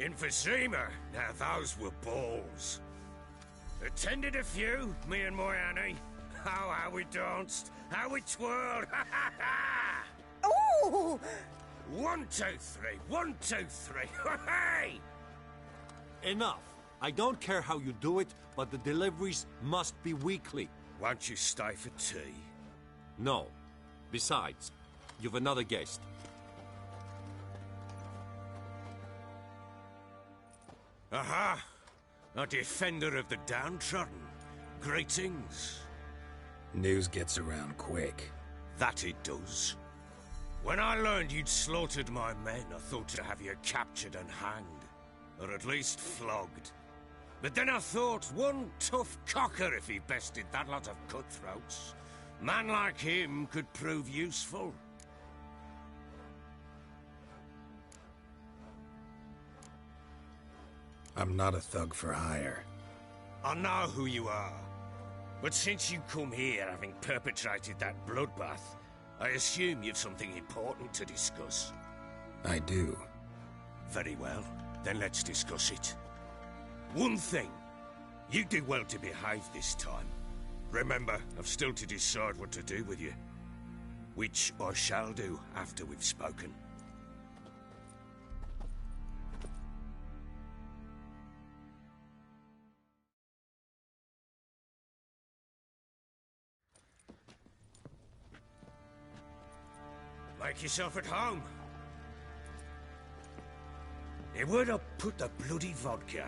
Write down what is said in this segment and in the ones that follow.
Emphysema. Now those were balls. Attended a few, me and my Annie. Oh, how we danced, how we twirled. Ha ha ha! Oh! 1, 2, 3. 1, 2, 3. Hey! Enough. I don't care how you do it, but the deliveries must be weekly. Won't you stay for tea? No. Besides, you've another guest. Aha! A defender of the downtrodden. Greetings. News gets around quick. That it does. When I learned you'd slaughtered my men, I thought to have you captured and hanged. Or at least flogged. But then I thought, one tough cocker if he bested that lot of cutthroats. Man like him could prove useful. I'm not a thug for hire. I know who you are. But since you come here having perpetrated that bloodbath, I assume you've something important to discuss. I do. Very well, then let's discuss it. One thing. You do well to behave this time. Remember, I've still to decide what to do with you. Which I shall do after we've spoken. Make yourself at home. Now, where'd I put the bloody vodka?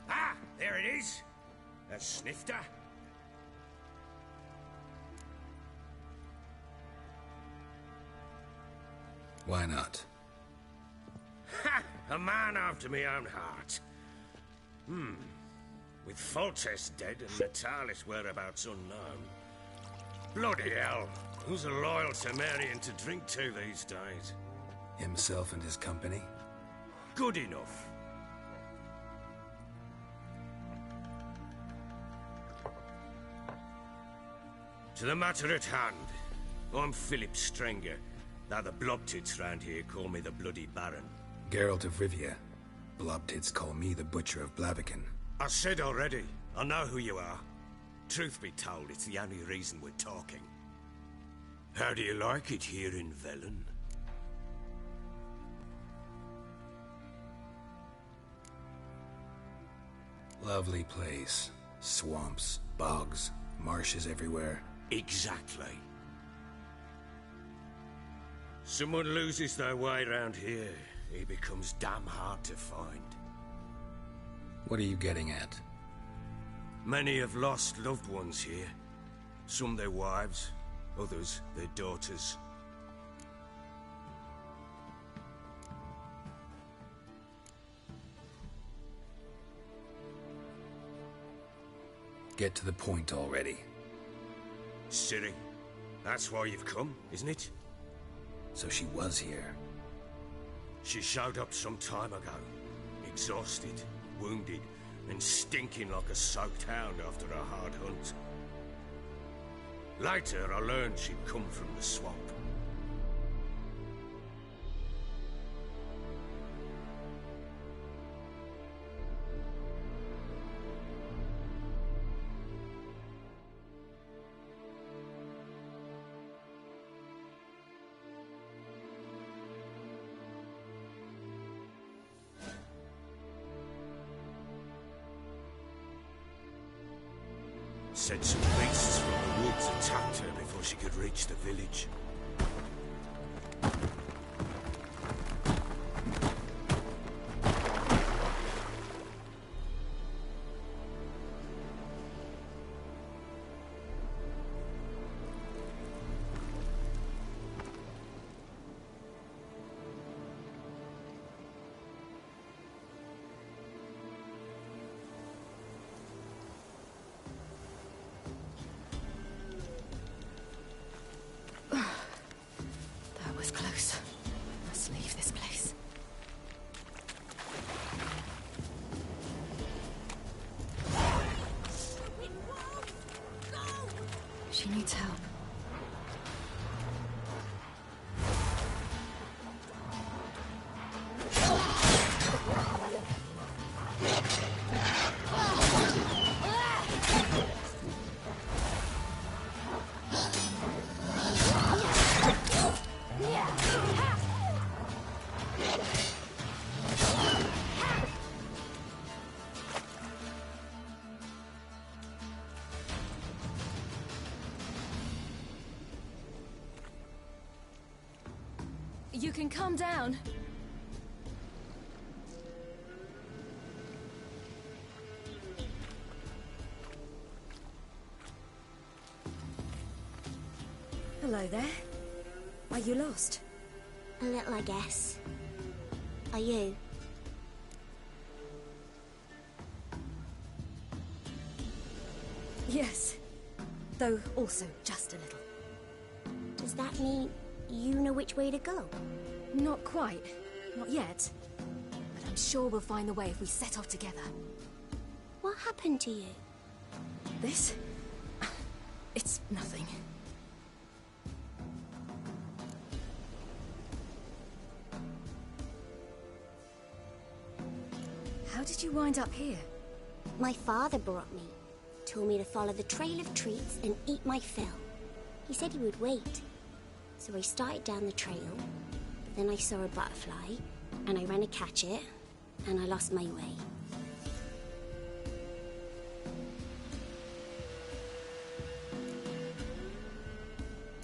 Ah, there it is. A snifter. Why not? Ha! A man after my own heart. With Foltest dead and Natalis whereabouts unknown. Bloody hell. Who's a loyal Temerian to drink to these days? Himself and his company? Good enough. To the matter at hand. I'm Philip Strenger. Now the Blobtits round here call me the Bloody Baron. Geralt of Rivia. Blobtits call me the Butcher of Blaviken. I said already, I know who you are. Truth be told, it's the only reason we're talking. How do you like it here in Velen? Lovely place. Swamps, bogs, marshes everywhere. Exactly. Someone loses their way around here, he becomes damn hard to find. What are you getting at? Many have lost loved ones here. Some their wives, others their daughters. Get to the point already. Ciri, that's why you've come, isn't it? So she was here. She showed up some time ago. Exhausted, wounded, and stinking like a soaked hound after a hard hunt. Later, I learned she'd come from the swamp. Said some beasts from the woods attacked her before she could reach the village. You can calm down. Hello there. Are you lost? A little, I guess. Are you? Yes. Though also just a little. Does that mean you know which way to go? Not quite. Not yet. But I'm sure we'll find the way if we set off together. What happened to you? This? It's nothing. How did you wind up here? My father brought me. Told me to follow the trail of treats and eat my fill. He said he would wait. So I started down the trail, but then I saw a butterfly, and I ran to catch it, and I lost my way.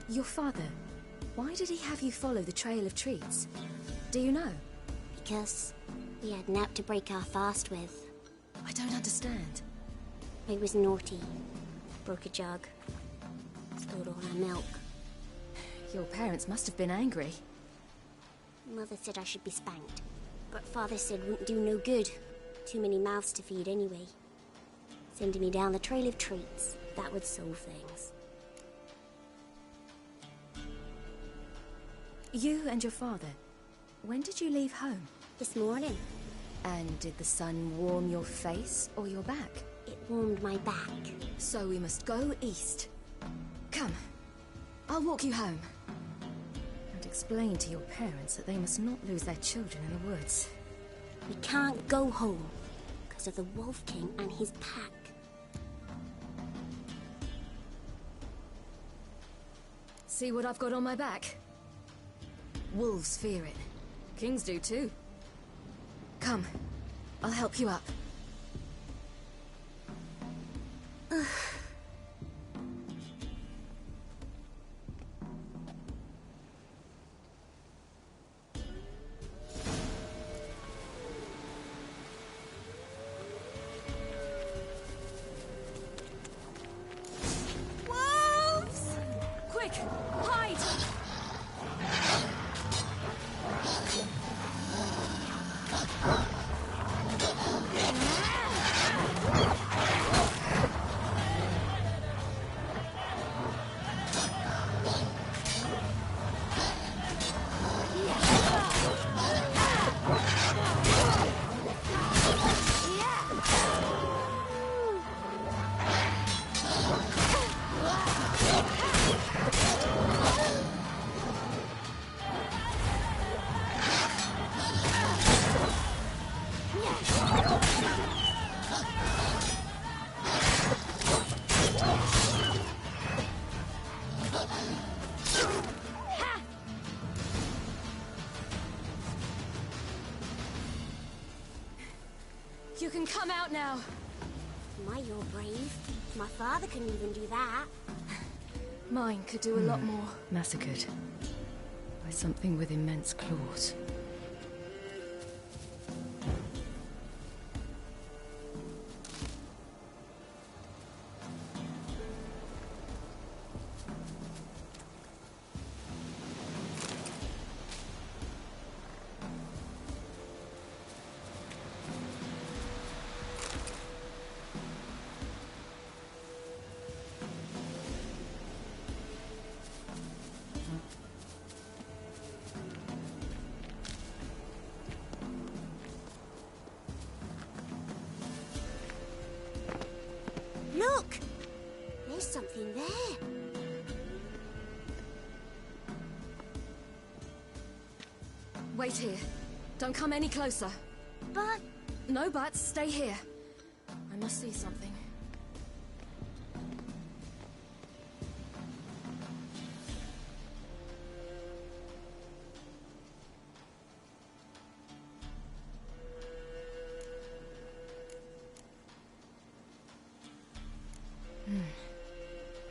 Your father, why did he have you follow the trail of treats? Do you know? Because we had naught to break our fast with. I don't understand. I was naughty. Broke a jug. Spilled all our milk. Your parents must have been angry. Mother said I should be spanked. But Father said wouldn't do no good. Too many mouths to feed anyway. Sending me down the trail of treats. That would solve things. You and your father, when did you leave home? This morning. And did the sun warm your face or your back? It warmed my back. So we must go east. Come, I'll walk you home. And explain to your parents that they must not lose their children in the woods. We can't go home because of the Wolf King and his pack. See what I've got on my back? Wolves fear it. Kings do too. Come, I'll help you up. Wolves! Quick, hide! You can come out now. My, you're brave. My father couldn't even do that. Mine could do a lot more. Massacred by something with immense claws. Look! There's something there. Wait here. Don't come any closer. But No buts. Stay here. I must see something.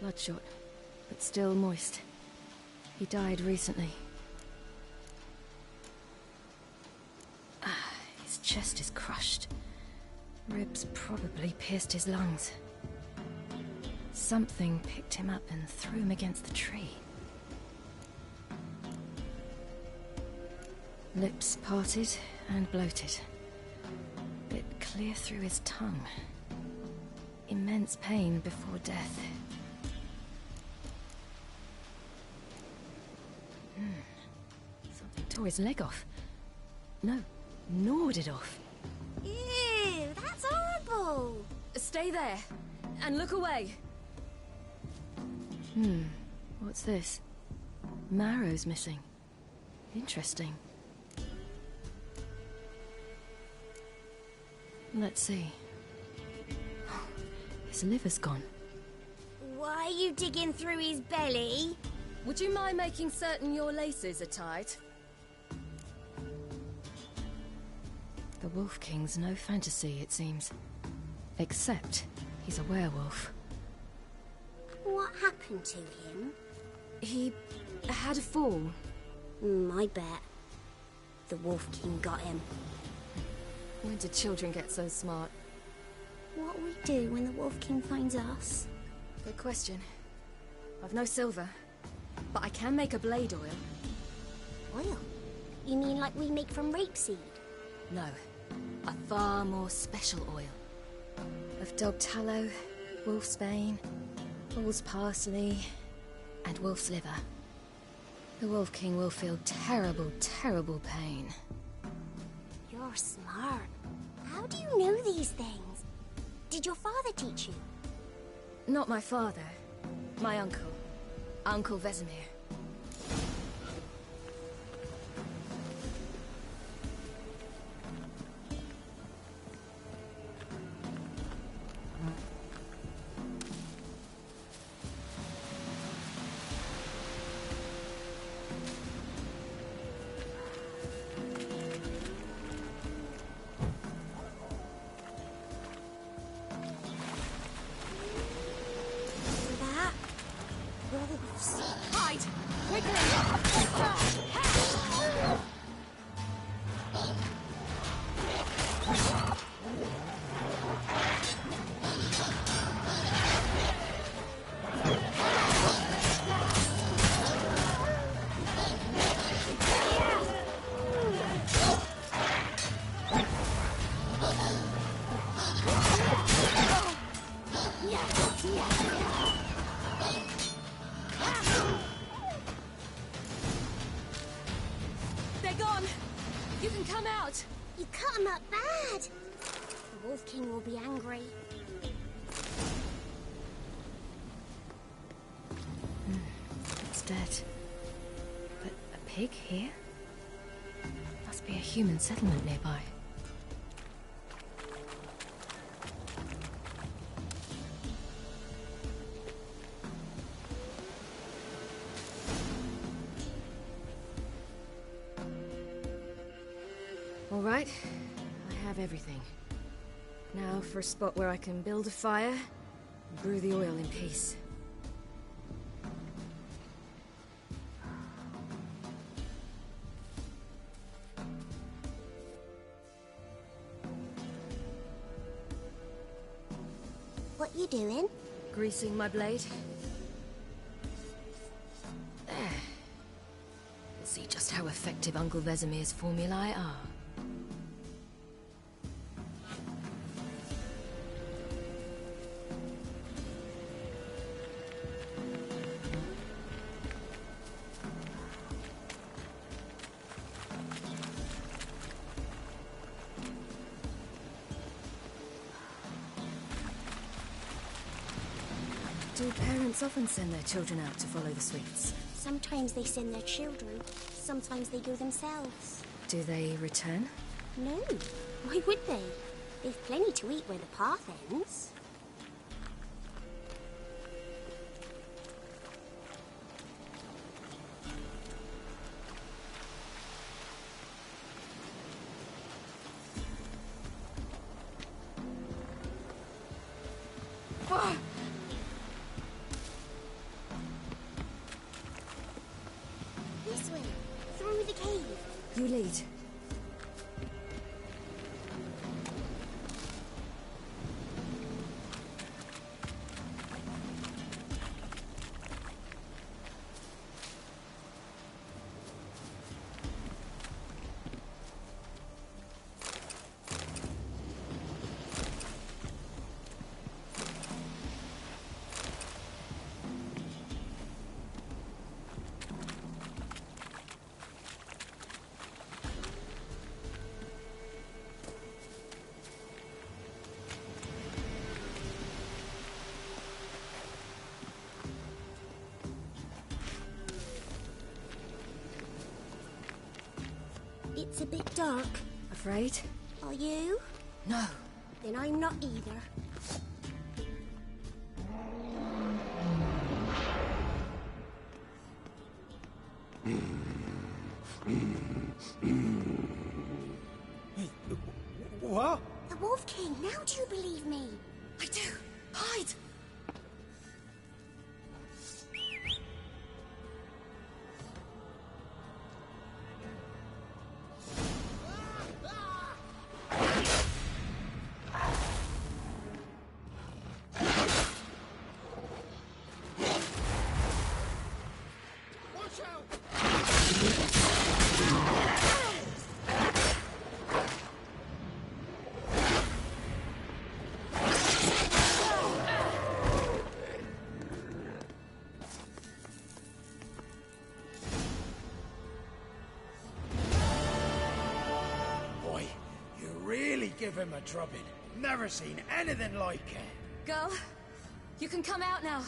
Bloodshot, but still moist. He died recently. chest is crushed. Ribs probably pierced his lungs. Something picked him up and threw him against the tree. Lips parted and bloated. Bit clear through his tongue. Immense pain before death. Something tore his leg off. No, gnawed it off. Ew, that's horrible! Stay there, and look away. What's this? Marrow's missing. Interesting. Let's see. His liver's gone. Why are you digging through his belly? Would you mind making certain your laces are tied? The Wolf King's no fantasy, it seems. Except he's a werewolf. What happened to him? He had a fall. I bet. The Wolf King got him. When did children get so smart? What'll we do when the Wolf King finds us? Good question. I've no silver, but I can make a blade oil. Oil? You mean like we make from rapeseed? No, a far more special oil. Of dog tallow, wolf's bane, bull's parsley, and wolf's liver. The Wolf King will feel terrible, terrible pain. You're smart. How do you know these things? Did your father teach you? Not my father. My uncle. Uncle Vesemir. Hide! They're gone! You can come out! You cut him up bad! The Wolf King will be angry. It's dead. But a pig here? Must be a human settlement nearby. All right, I have everything. Now for a spot where I can build a fire and brew the oil in peace. What you doing? Greasing my blade. There. Let's see just how effective Uncle Vesemir's formulae are. Do parents often send their children out to follow the sweets? Sometimes they send their children, sometimes they go themselves. Do they return? No, why would they? They've plenty to eat where the path ends. This way, through the cave. You lead. It's a bit dark. Afraid? Are you? No. Then I'm not either. What? The Wolf King, now do you believe me? I do. Hide! Give him a drubbing. Never seen anything like it. Girl, you can come out now.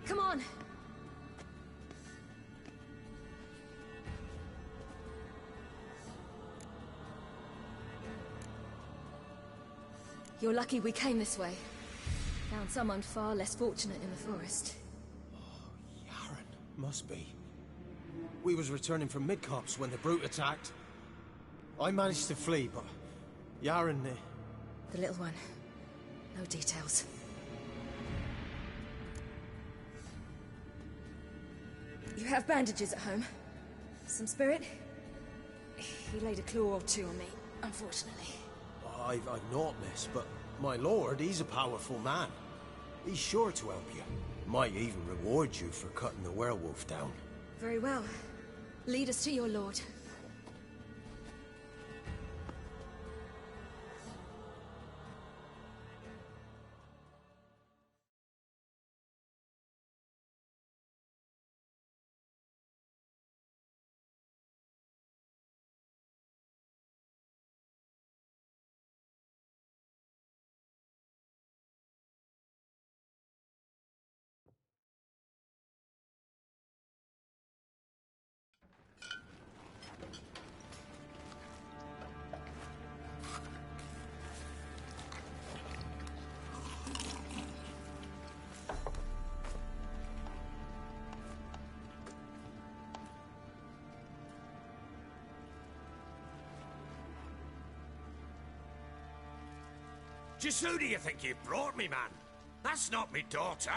Come on. You're lucky we came this way. Found someone far less fortunate in the forest. Yaren, must be. We was returning from Midcopse when the brute attacked. I managed to flee, but Yaren... The little one. No details. You have bandages at home? Some spirit? He laid a claw or two on me, unfortunately. I've naught, miss, but my lord, he's a powerful man. He's sure to help you. Might even reward you for cutting the werewolf down. Very well. Lead us to your lord. Just who do you think you brought me, man? That's not me daughter.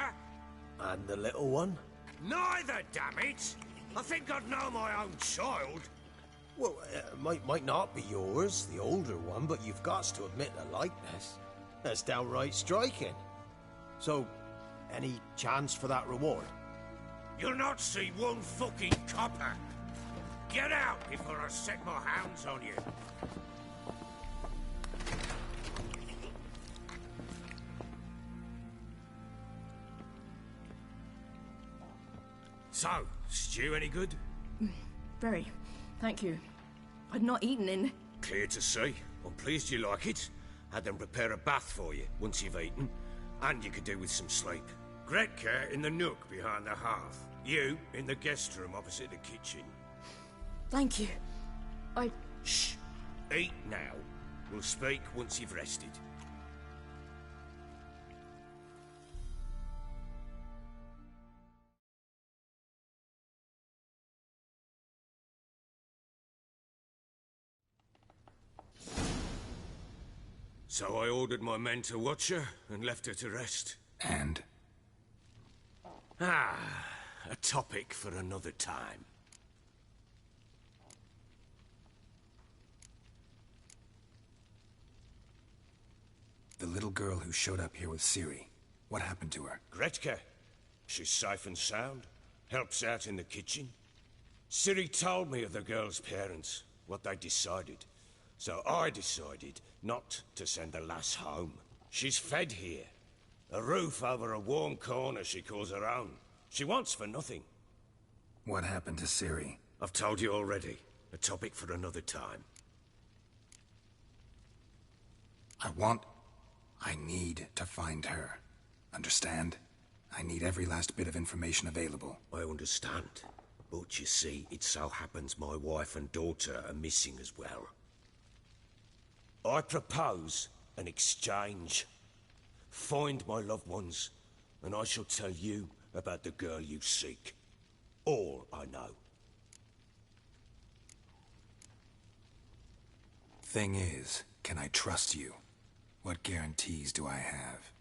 And the little one? Neither, damn it! I think I'd know my own child. Well, might not be yours, the older one, but you've got to admit the likeness. That's downright striking. So, any chance for that reward? You'll not see one fucking copper. Get out before I set my hounds on you. So, stew any good? Very. Thank you. I'd not eaten in... Clear to see. I'm pleased you like it. Had them prepare a bath for you once you've eaten. And you could do with some sleep. Gretka in the nook behind the hearth. You in the guest room opposite the kitchen. Thank you. Shh. Eat now. We'll speak once you've rested. So I ordered my men to watch her and left her to rest. And? A topic for another time. The little girl who showed up here with Ciri. What happened to her? Gretka. She's safe and sound. Helps out in the kitchen. Ciri told me of the girl's parents, what they decided. So I decided not to send the lass home. She's fed here. A roof over a warm corner she calls her own. She wants for nothing. What happened to Ciri? I've told you already. A topic for another time. I need to find her. Understand? I need every last bit of information available. I understand. But you see, it so happens my wife and daughter are missing as well. I propose an exchange. Find my loved ones, and I shall tell you about the girl you seek. All I know. Thing is, can I trust you? What guarantees do I have?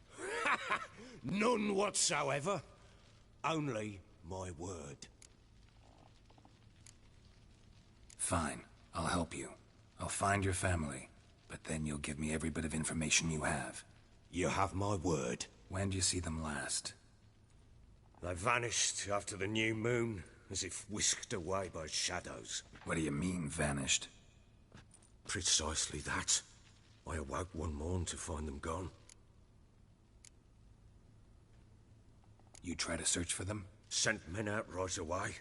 None whatsoever. Only my word. Fine, I'll help you. I'll find your family, but then you'll give me every bit of information you have. You have my word. When do you see them last? They vanished after the new moon, as if whisked away by shadows. What do you mean, vanished? Precisely that. I awoke one morn to find them gone. You try to search for them? Sent men out right away,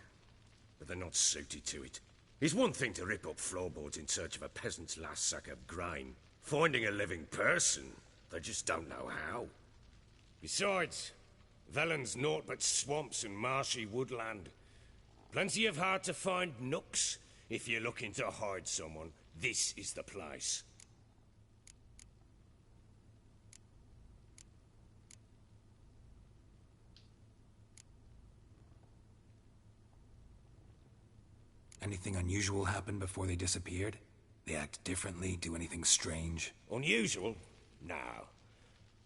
but they're not suited to it. It's one thing to rip up floorboards in search of a peasant's last sack of grain. Finding a living person, they just don't know how. Besides, Velen's naught but swamps and marshy woodland. Plenty of hard-to-find nooks. If you're looking to hide someone, this is the place. Anything unusual happen before they disappeared? They act differently, do anything strange? Unusual? No.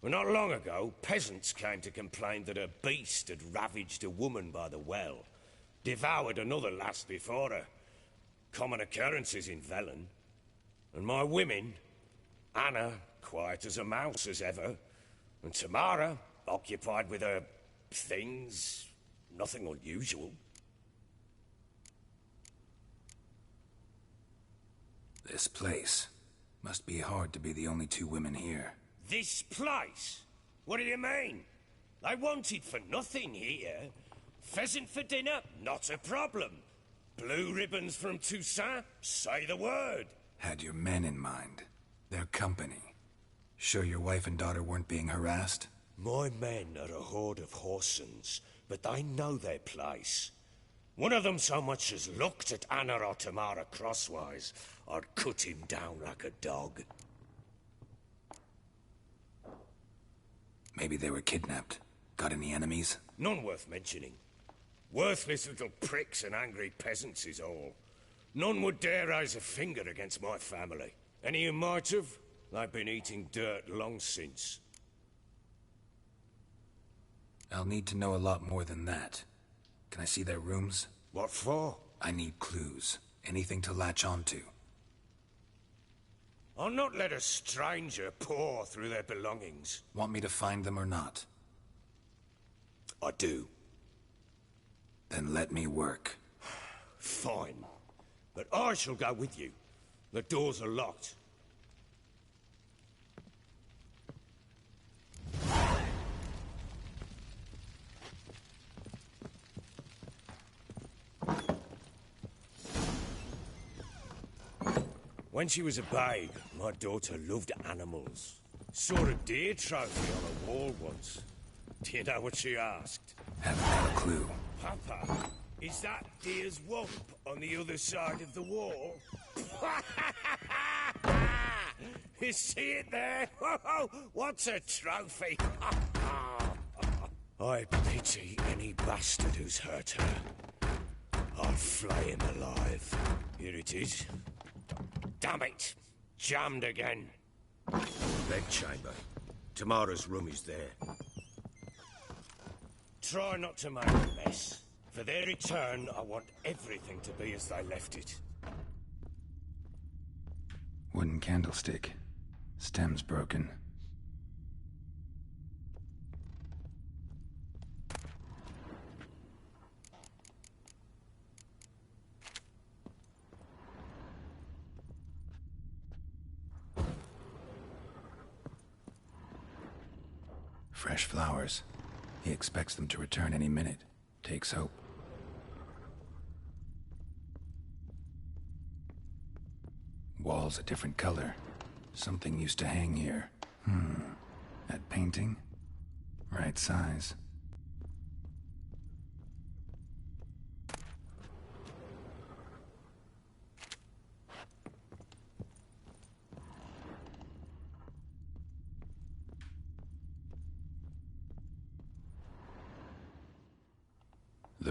Well, not long ago, peasants came to complain that a beast had ravaged a woman by the well. Devoured another lass before her. Common occurrences in Velen. And my women, Anna, quiet as a mouse as ever, and Tamara, occupied with her things, nothing unusual. This place. Must be hard to be the only two women here. This place? What do you mean? I wanted for nothing here. Pheasant for dinner? Not a problem. Blue ribbons from Toussaint? Say the word. Had your men in mind. Their company. Sure your wife and daughter weren't being harassed? My men are a horde of Horsons, but they know their place. One of them so much as looked at Anna or Tamara crosswise, I'd cut him down like a dog. Maybe they were kidnapped. Got any enemies? None worth mentioning. Worthless little pricks and angry peasants is all. None would dare raise a finger against my family. Any who might have, they've been eating dirt long since. I'll need to know a lot more than that. Can I see their rooms? What for? I need clues. Anything to latch onto. I'll not let a stranger pore through their belongings. Want me to find them or not? I do. Then let me work. Fine. But I shall go with you. The doors are locked. When she was a babe, my daughter loved animals. Saw a deer trophy on a wall once. Do you know what she asked? Haven't got a clue. Papa, is that deer's wump on the other side of the wall? You see it there? What's a trophy? I pity any bastard who's hurt her. I'll flay him alive. Here it is. Damn it! Jammed again. Bedchamber. Tamara's room is there. Try not to make a mess. For their return, I want everything to be as they left it. Wooden candlestick. Stem's broken. Fresh flowers. He expects them to return any minute. Takes hope. Walls a different color. Something used to hang here. That painting? Right size.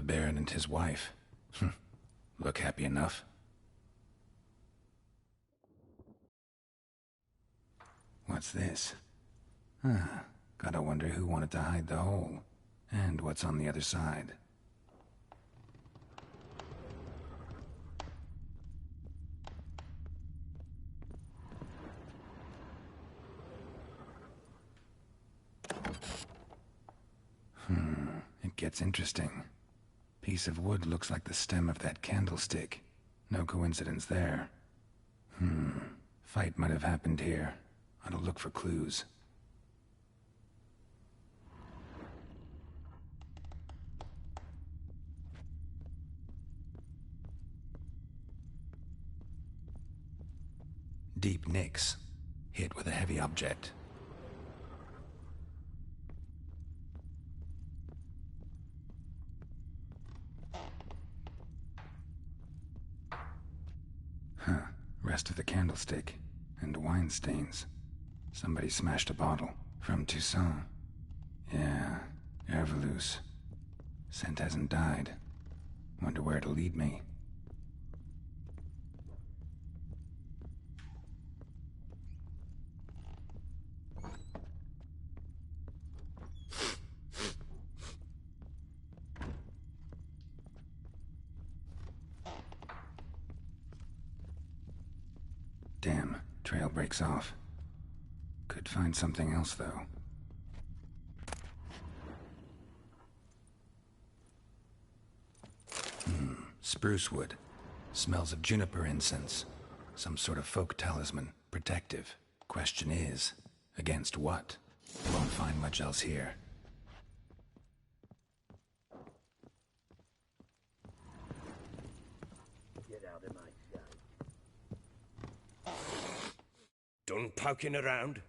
Baron and his wife. Look happy enough? What's this? Gotta wonder who wanted to hide the hole, and what's on the other side. It gets interesting. Piece of wood looks like the stem of that candlestick. No coincidence there. Fight might have happened here. Ought to look for clues. Deep nicks. Hit with a heavy object. Rest of the candlestick. And wine stains. Somebody smashed a bottle. From Toussaint. Yeah, Herveloos. Scent hasn't died. Wonder where it'll lead me. Damn, trail breaks off. Could find something else, though. Spruce wood. Smells of juniper incense. Some sort of folk talisman. Protective. Question is, against what? Won't find much else here. Done poking around?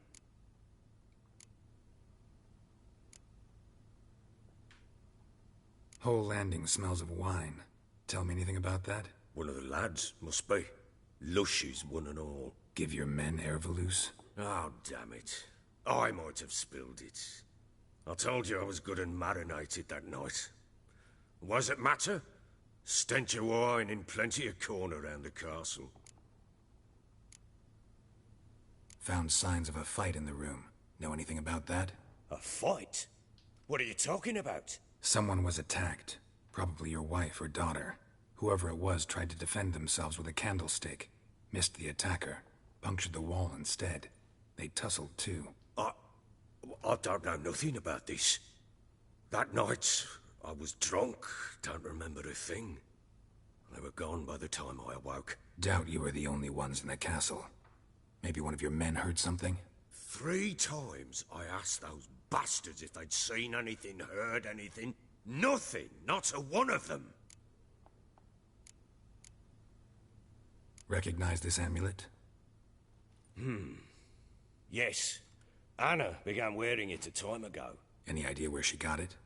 Whole landing smells of wine. Tell me anything about that? One of the lads, must be. Lushes, one and all. Give your men Herveloos? Oh, damn it. I might have spilled it. I told you I was good and marinated that night. Was it matter? Stench of wine in plenty of corn around the castle. Found signs of a fight in the room. Know anything about that? A fight? What are you talking about? Someone was attacked. Probably your wife or daughter. Whoever it was tried to defend themselves with a candlestick. Missed the attacker. Punctured the wall instead. They tussled too. I don't know nothing about this. That night, I was drunk. Don't remember a thing. They were gone by the time I awoke. Doubt you were the only ones in the castle. Maybe one of your men heard something? 3 times I asked those bastards if they'd seen anything, heard anything. Nothing, not a one of them. Recognize this amulet? Yes. Anna began wearing it a time ago. Any idea where she got it?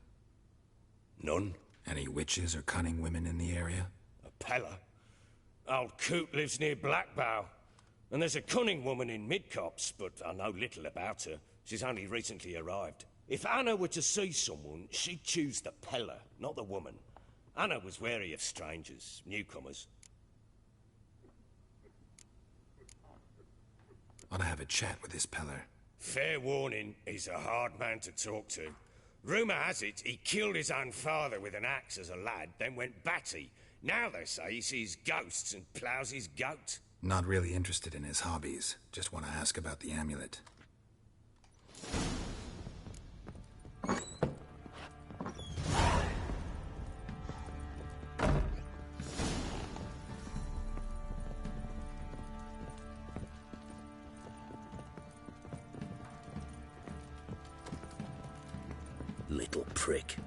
None. Any witches or cunning women in the area? A Pella. Old Coot lives near Blackbow. And there's a cunning woman in Midcopse, but I know little about her. She's only recently arrived. If Anna were to see someone, she'd choose the Pella, not the woman. Anna was wary of strangers, newcomers. Ought to have a chat with this Peller. Fair warning, he's a hard man to talk to. Rumour has it he killed his own father with an axe as a lad, then went batty. Now they say he sees ghosts and ploughs his goat. Not really interested in his hobbies. Just want to ask about the amulet. Little prick.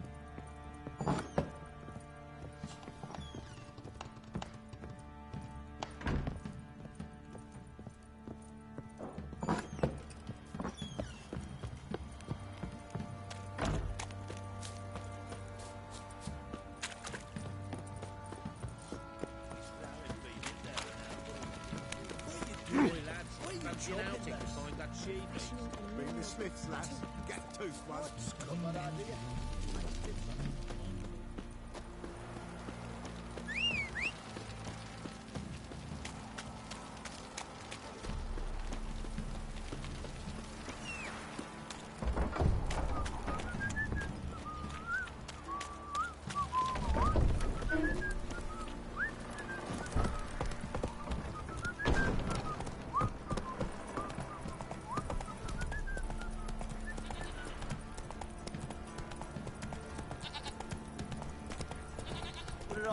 Bring the Smiths, lads. Get toast one.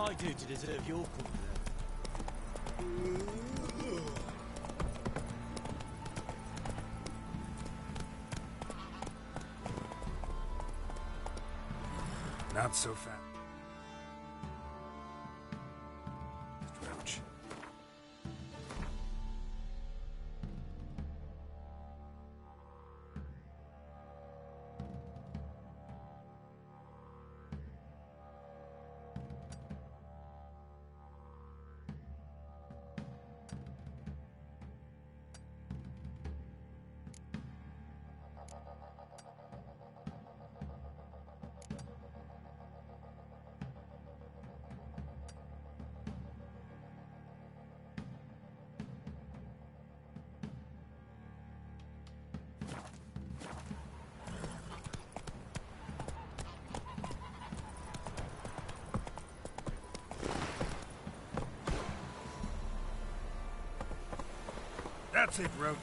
I do to deserve your company? Not so fast. Roach. That's it, Roach.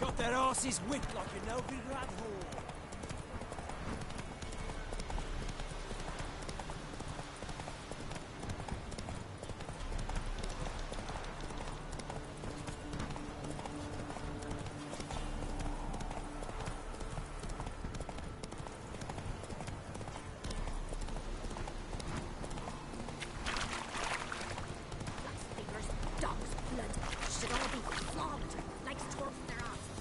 Got their asses whipped like a no-good rat hole. Dogs, blood, should all be flogged like squirrels in their asses.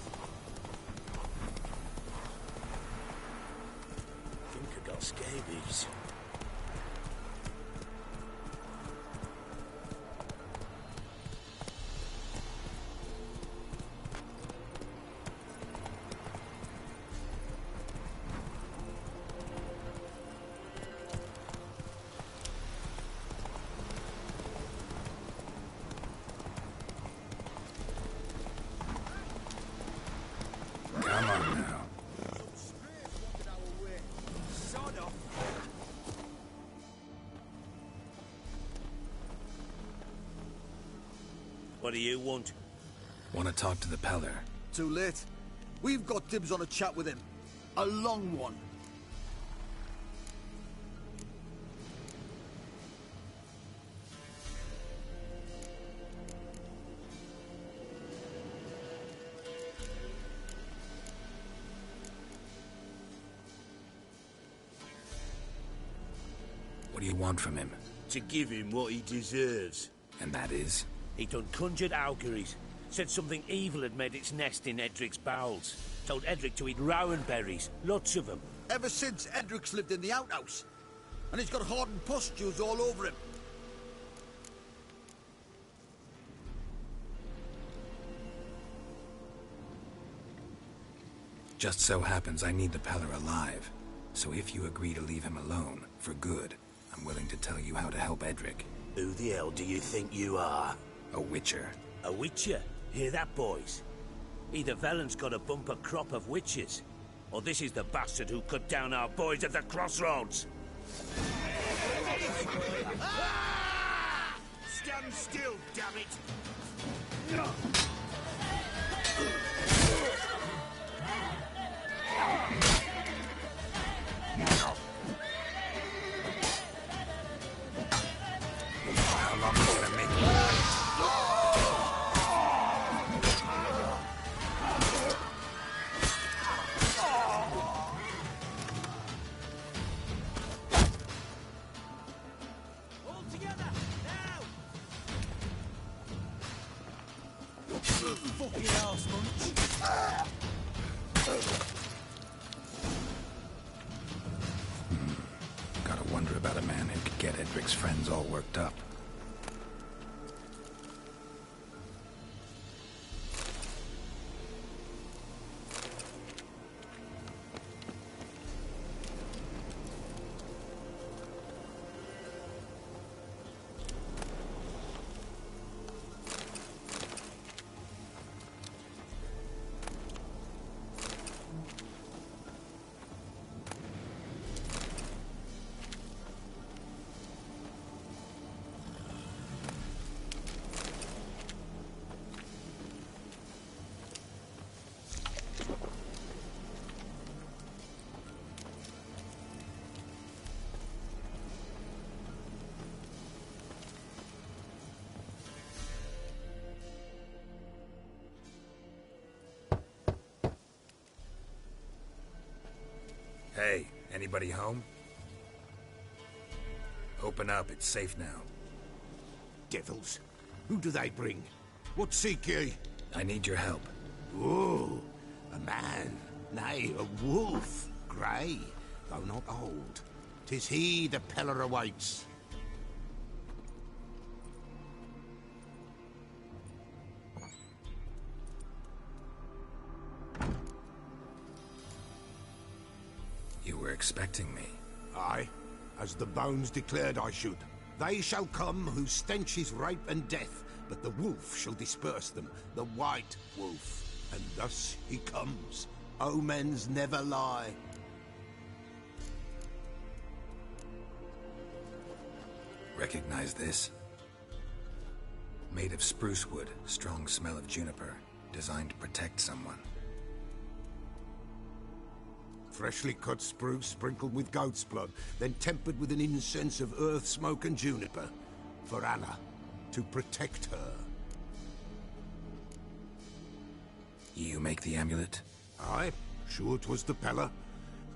Think I got scabies. Come on now. What do you want? Want to talk to the Peller? Too late. We've got dibs on a chat with him. A long one. What do you want from him? To give him what he deserves. And that is? He done conjured auguries. Said something evil had made its nest in Edric's bowels. Told Edric to eat rowan berries. Lots of them. Ever since Edric's lived in the outhouse. And he's got hardened pustules all over him. Just so happens I need the Peller alive. So if you agree to leave him alone, for good, I'm willing to tell you how to help Edric. Who the hell do you think you are? A witcher. A witcher? Hear that, boys? Either Velen's got a bumper crop of witches, or this is the bastard who cut down our boys at the crossroads. Stand still, damn it! How long is it gonna make you? All together, now! Fucking arse munch. Gotta wonder about a man who could get Edric's friends all worked up. Hey, anybody home? Open up, it's safe now. Devils. Who do they bring? What seek ye? I need your help. Oh, a man. Nay, a wolf. Grey, though not old. 'Tis he the Peller awaits. You were expecting me. Aye, as the bones declared I should. They shall come whose stench is rape and death, but the wolf shall disperse them, the white wolf. And thus he comes. Omens never lie. Recognize this? Made of spruce wood, strong smell of juniper, designed to protect someone. Freshly cut spruce sprinkled with goat's blood, then tempered with an incense of earth, smoke and juniper. For Anna, to protect her. You make the amulet? Aye, sure 'twas the Peller.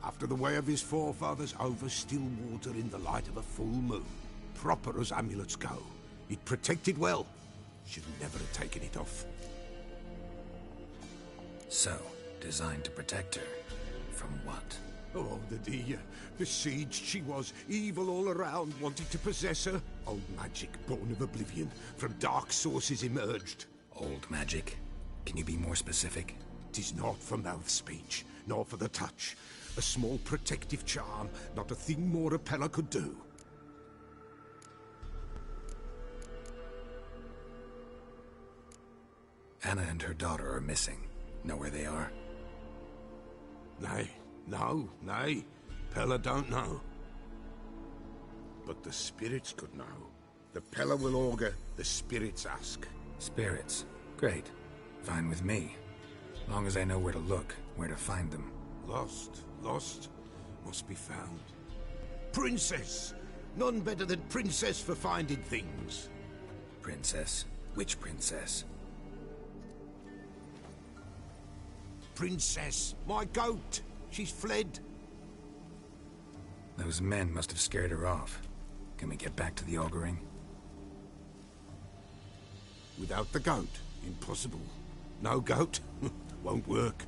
After the way of his forefathers, over still water in the light of a full moon. Proper as amulets go. It protected well. Should never have taken it off. So, designed to protect her. From what? Oh, the besieged she was, evil all around, wanted to possess her. Old magic, born of oblivion, from dark sources emerged. Old magic? Can you be more specific? 'Tis not for mouth speech, nor for the touch. A small protective charm, not a thing more a Peller could do. Anna and her daughter are missing. Know where they are? Nay, nay. Peller don't know. But the spirits could know. The Peller will augur, the spirits ask. Spirits? Great. Fine with me. Long as I know where to look, where to find them. Lost, must be found. Princess! None better than Princess for finding things. Princess? Which princess? Princess, my goat! She's fled. Those men must have scared her off. Can we get back to the auguring? Without the goat, impossible. No goat, won't work.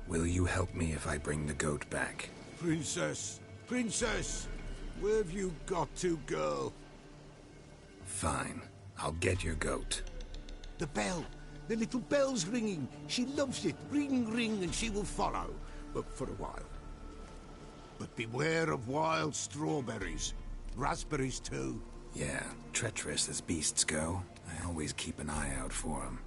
Will you help me if I bring the goat back? Princess, where have you got to, girl? Fine. I'll get your goat. The bell. The little bell's ringing. She loves it. Ring, ring, and she will follow. But for a while. But beware of wild strawberries. Raspberries, too. Yeah, treacherous as beasts go. I always keep an eye out for them.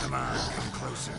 Come on, come closer.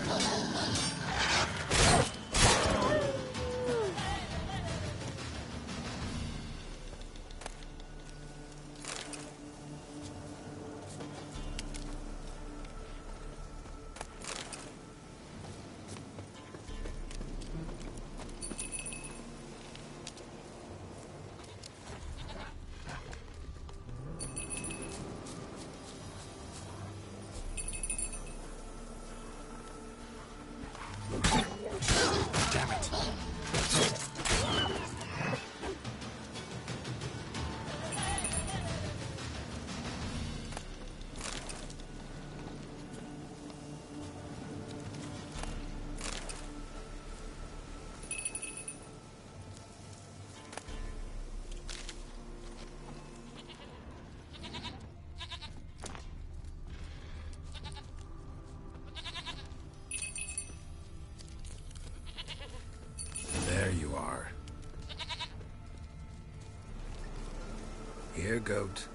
Here, goat.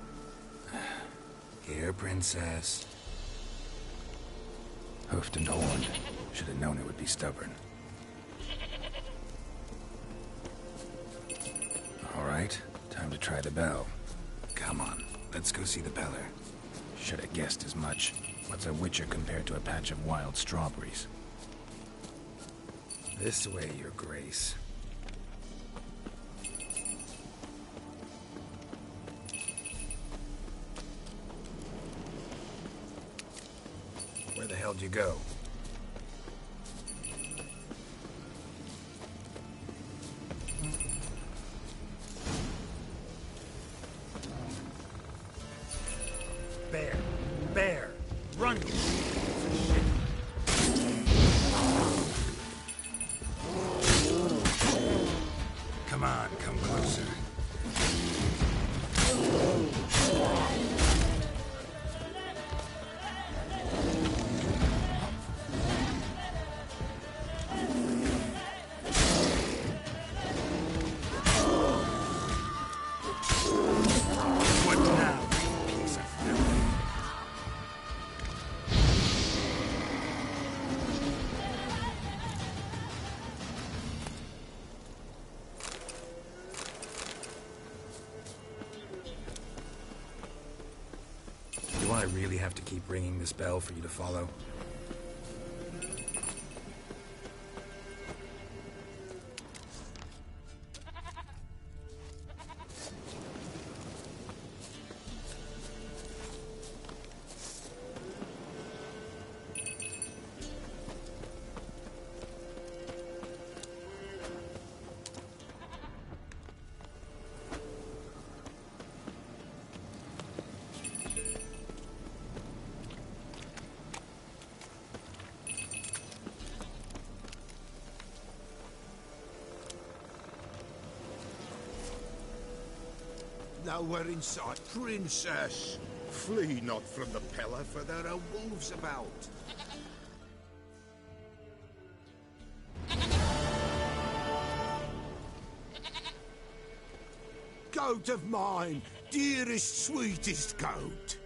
Here, princess. Hoofed and horned. Should have known it would be stubborn. All right, time to try the bell. Come on, let's go see the Peller. Should have guessed as much. What's a witcher compared to a patch of wild strawberries? This way, your grace. Where the hell'd you go? Bear! Bear! Run! Come on, come closer. What now, piece of filth? Do I really have to keep ringing this bell for you to follow? Nowhere in sight. Princess, flee not from the Peller, for there are wolves about. Goat of mine, dearest, sweetest goat.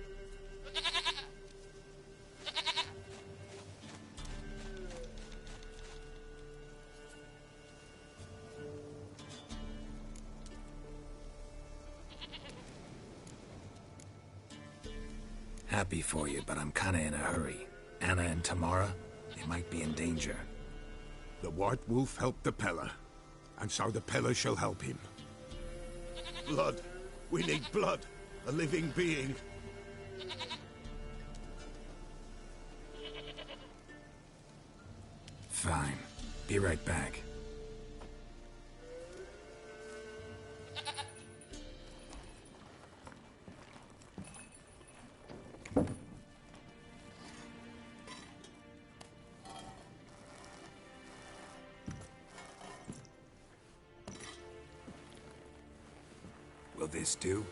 Happy for you, but I'm kinda in a hurry. Anna and Tamara, they might be in danger. The White Wolf helped the Peller, and so the Peller shall help him. Blood. We need blood. A living being. Fine. Be right back. Will this do?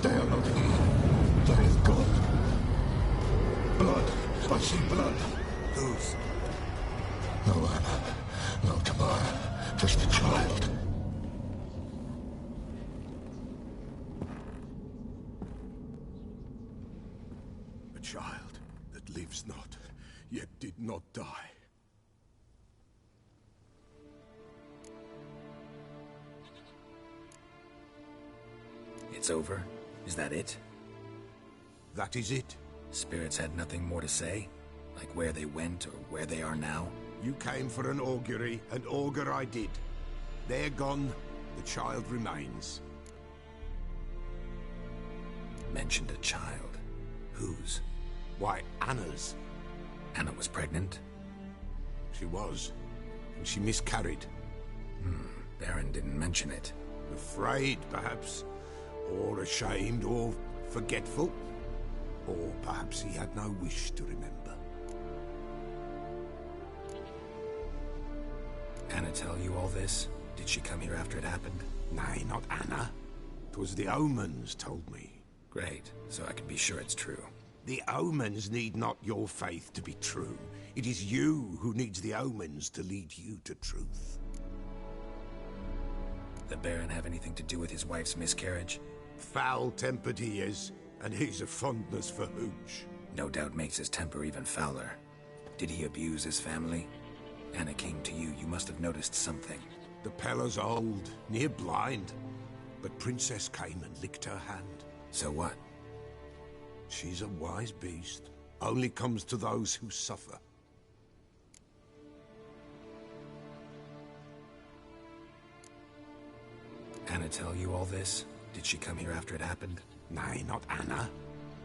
They are not here. There is God. Blood. I see blood. Whose? No Anna. No Tamara. Just the child. A child that lives not, yet did not die. It's over? Is that it? That is it. Spirits had nothing more to say? Like where they went or where they are now? You came for an augury, and augur I did. They're gone, the child remains. Mentioned a child. Whose? Why, Anna's. Anna was pregnant? She was. and she miscarried. Baron didn't mention it. Afraid, perhaps, or ashamed, or forgetful. Or perhaps he had no wish to remember. Anna tell you all this? Did she come here after it happened? Nay, not Anna. 'Twas the omens told me. Great, so I can be sure it's true. The omens need not your faith to be true. It is you who needs the omens to lead you to truth. The Baron have anything to do with his wife's miscarriage? Foul-tempered he is, and he's a fondness for hooch. No doubt makes his temper even fouler. Did he abuse his family? Anna came to you, you must have noticed something. The Pella's old, near blind, but Princess came and licked her hand. So what? She's a wise beast. Only comes to those who suffer. Anna tell you all this? Did she come here after it happened? Nay, not Anna.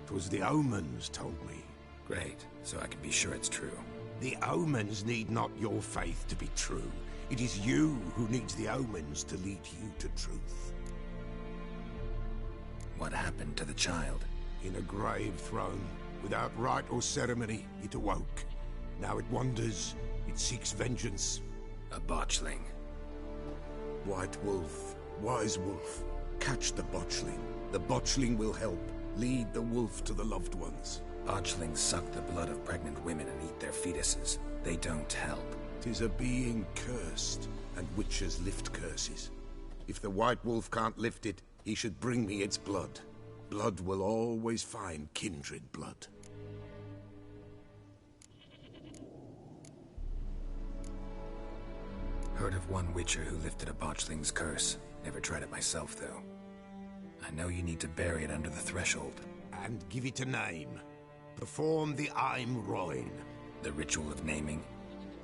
'Twas the omens told me. Great, so I can be sure it's true. The omens need not your faith to be true. It is you who needs the omens to lead you to truth. What happened to the child? In a grave thrown, without rite or ceremony, it awoke. Now it wanders, it seeks vengeance. A botchling. White Wolf, wise wolf, catch the botchling. The botchling will help, lead the wolf to the loved ones. Botchlings suck the blood of pregnant women and eat their fetuses. They don't help. 'Tis a being cursed, and witches lift curses. If the White Wolf can't lift it, he should bring me its blood. Blood will always find kindred blood. Heard of one witcher who lifted a botchling's curse. Never tried it myself, though. I know you need to bury it under the threshold. And give it a name. Perform the Aim Roin. The ritual of naming?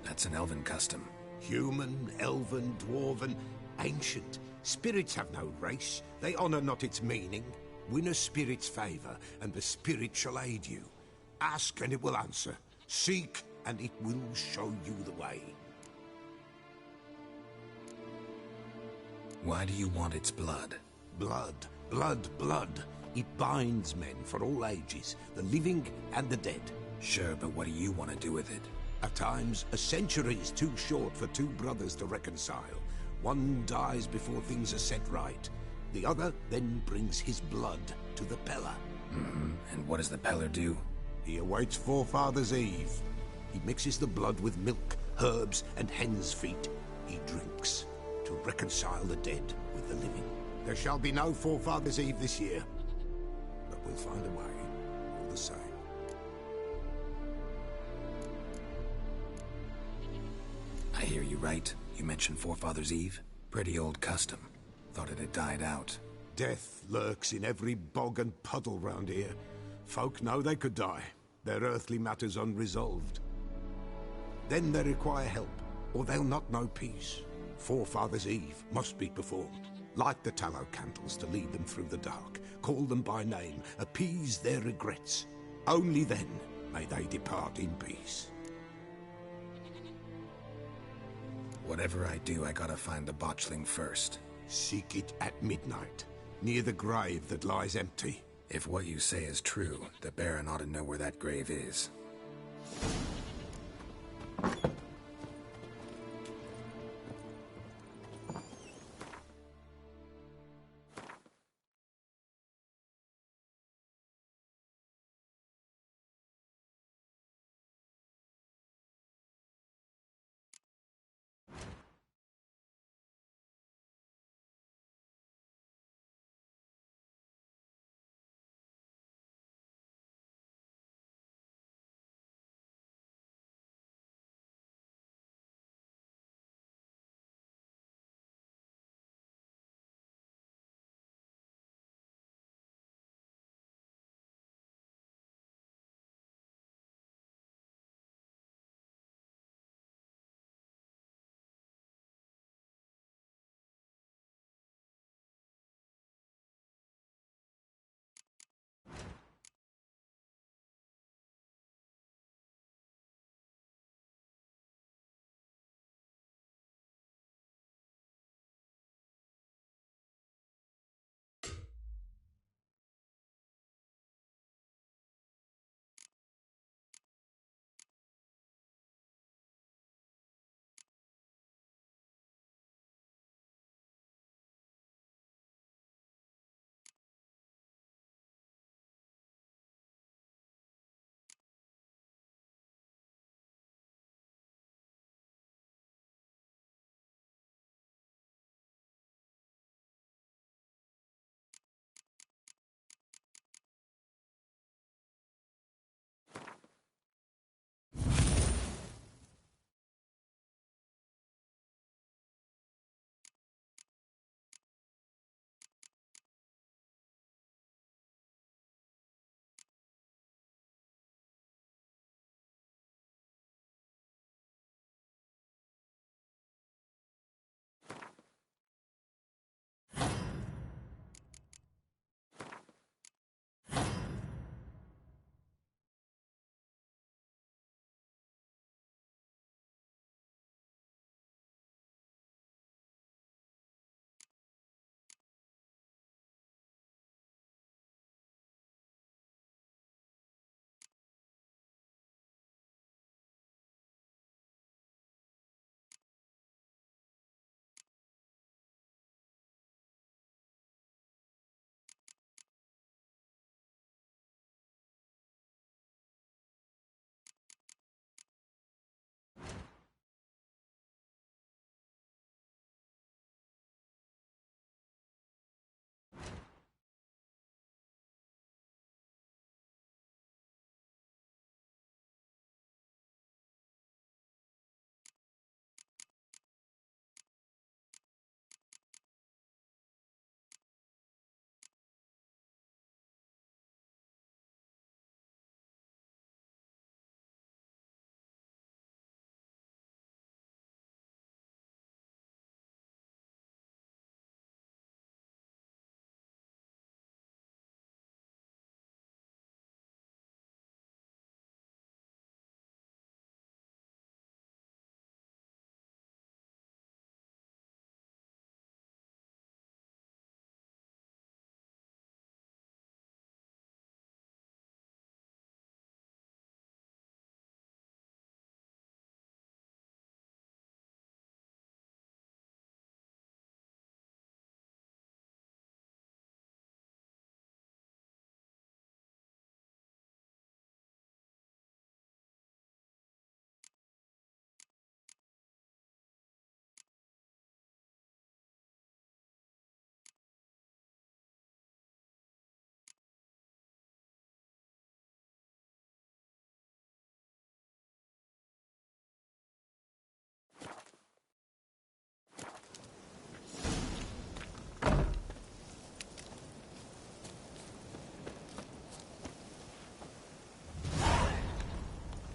That's an elven custom. Human, elven, dwarven, ancient. Spirits have no race. They honor not its meaning. Win a spirit's favor, and the spirit shall aid you. Ask, and it will answer. Seek, and it will show you the way. Why do you want its blood? Blood, blood, blood. It binds men for all ages, the living and the dead. Sure, but what do you want to do with it? At times, a century is too short for two brothers to reconcile. One dies before things are set right. The other then brings his blood to the Pella. And what does the Peller do? He awaits Forefathers' Eve. He mixes the blood with milk, herbs, and hen's feet. He drinks to reconcile the dead with the living. There shall be no Forefathers' Eve this year, but we'll find a way, all the same. I hear you right. You mentioned Forefathers' Eve? Pretty old custom. Thought it had died out. Death lurks in every bog and puddle round here. Folk know they could die, their earthly matters unresolved. Then they require help, or they'll not know peace. Forefathers' Eve must be performed. Light the tallow candles to lead them through the dark. Call them by name, appease their regrets. Only then may they depart in peace. Whatever I do, I gotta find the botchling first. Seek it at midnight, near the grave that lies empty. If what you say is true, the Baron ought to know where that grave is.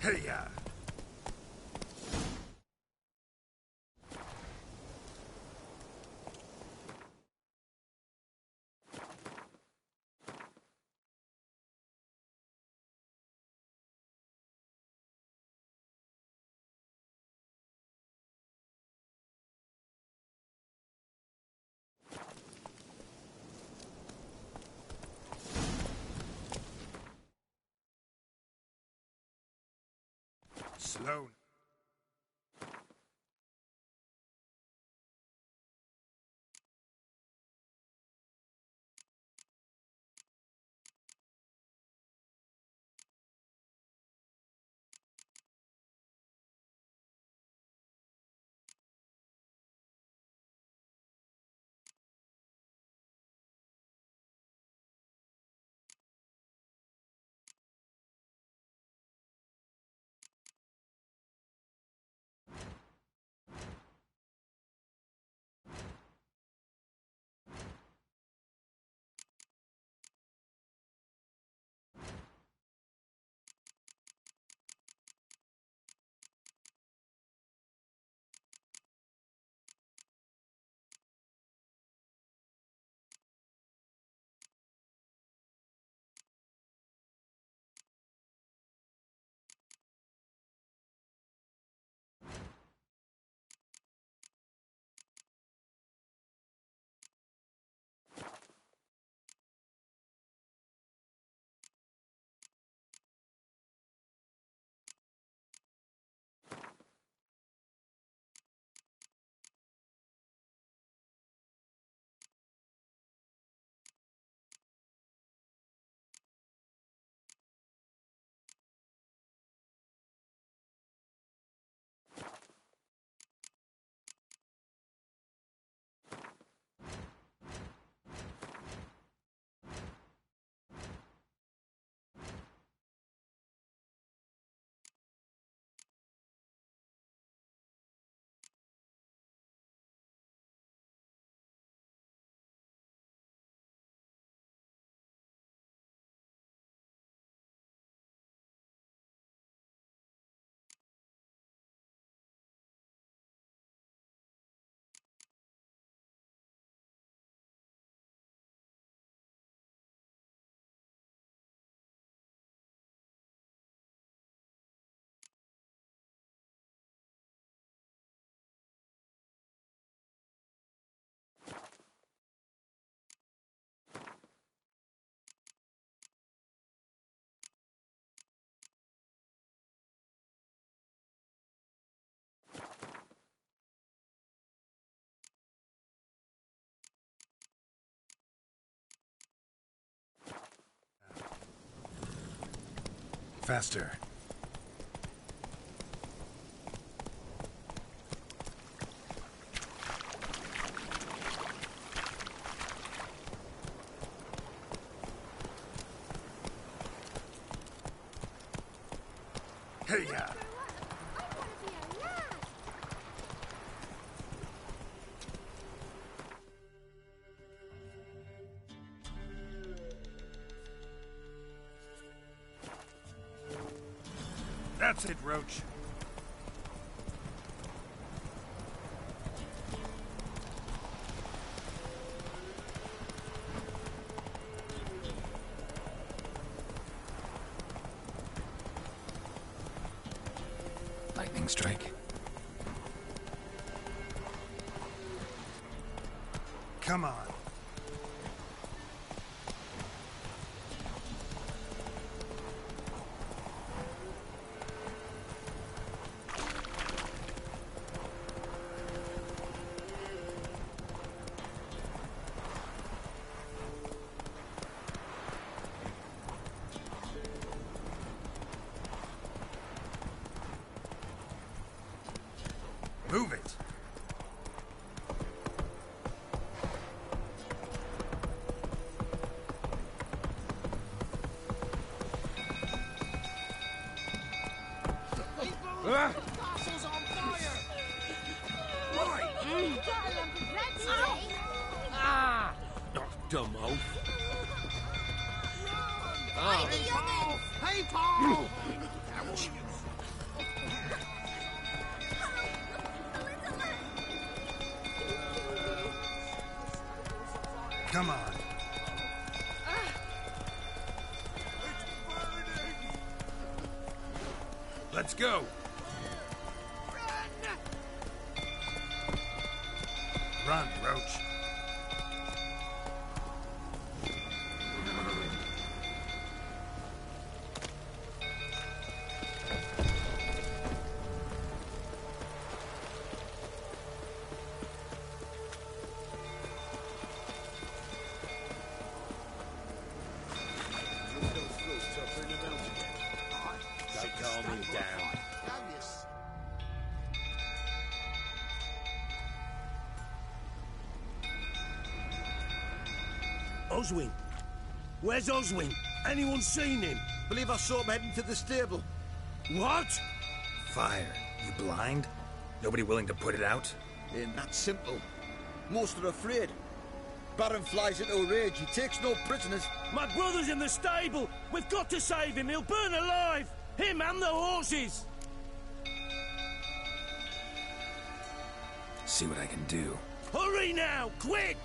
Hey-ya! Sloane. Faster. Hey-ya! That's it, Roach. Lightning strike. Come on. Move it. Castle's on fire! Ah! Dumb oaf. Hey, Paul! Come on. Let's go. Run, Roach. Oswin? Where's Oswin? Anyone seen him? Believe I saw him heading to the stable. What? Fire. You blind? Nobody willing to put it out? Ain't that simple. Most are afraid. Baron flies into a rage. He takes no prisoners. My brother's in the stable. We've got to save him. He'll burn alive. Him and the horses. See what I can do. Hurry now, quick!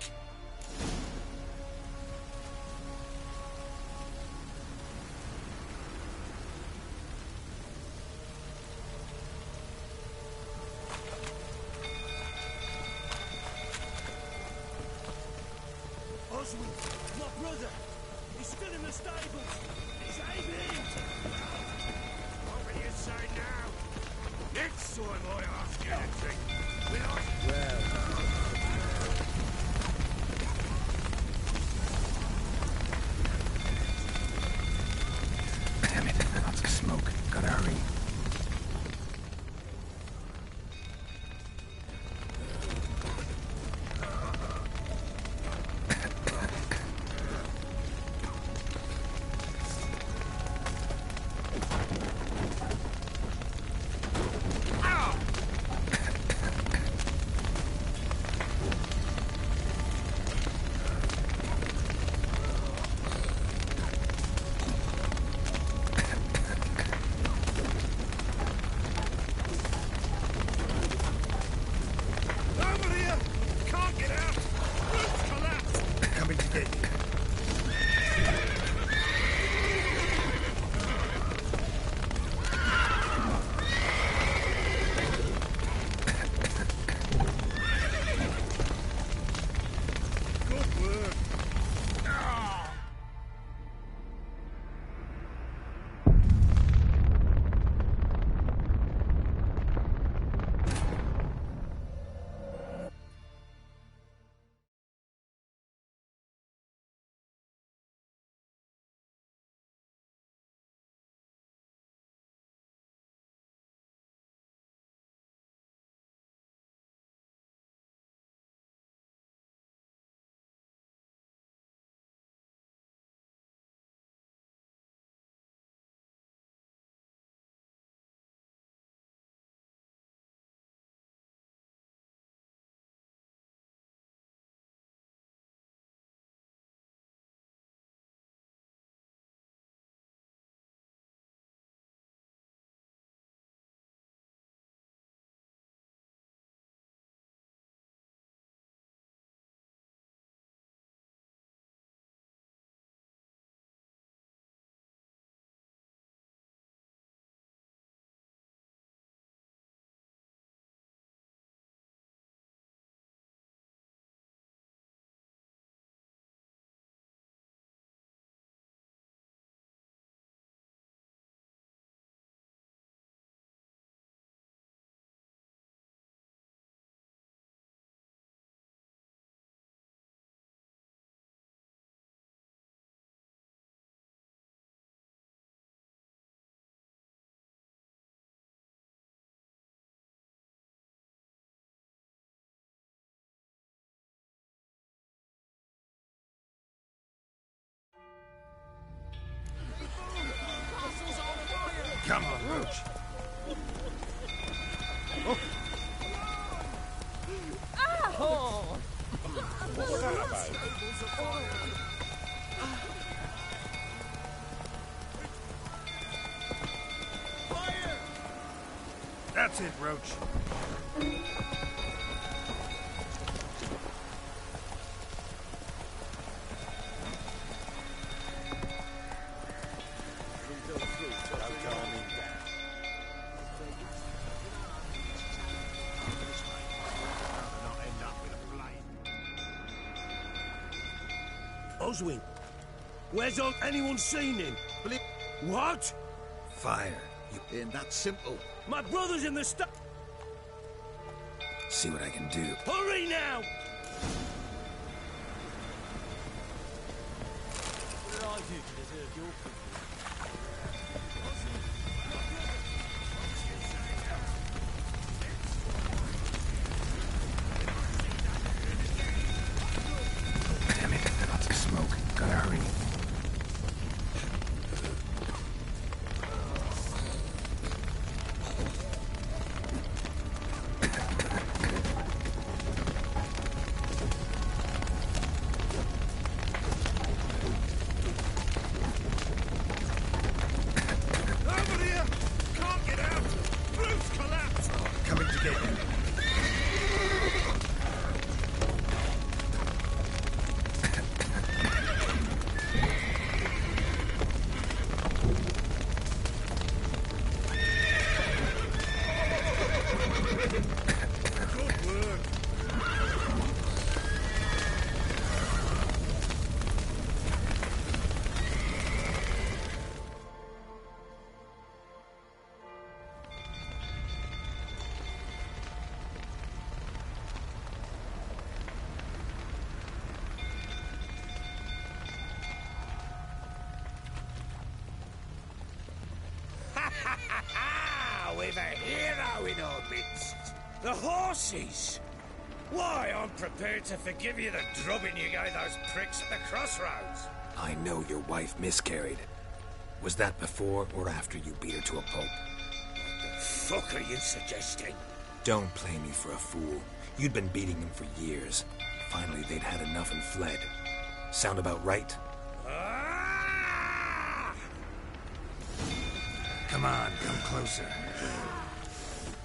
Oswin, my brother. He's still in the stables. He's aiming. What will you say now? Next time I ask you anything, will I... Damn it, lots of smoke. Gotta hurry. Over here! Can't get out! Roof's collapsed! Coming to get you. Good work! Come on, Roach. What's that about? That's it, Roach. Rosewing? Where's anyone seen him? What? Fire. You ain't that simple. My brother's in the See what I can do. Hurry now! What did I do to deserve your Damn it, lots of smoke. Gotta hurry. Coming to get you. We've a hero in our midst. The horses! Why, I'm prepared to forgive you the drubbing you gave those pricks at the crossroads. I know your wife miscarried. Was that before or after you beat her to a pulp? What the fuck are you suggesting? Don't play me for a fool. You'd been beating them for years. Finally, they'd had enough and fled. Sound about right? Come on, come closer.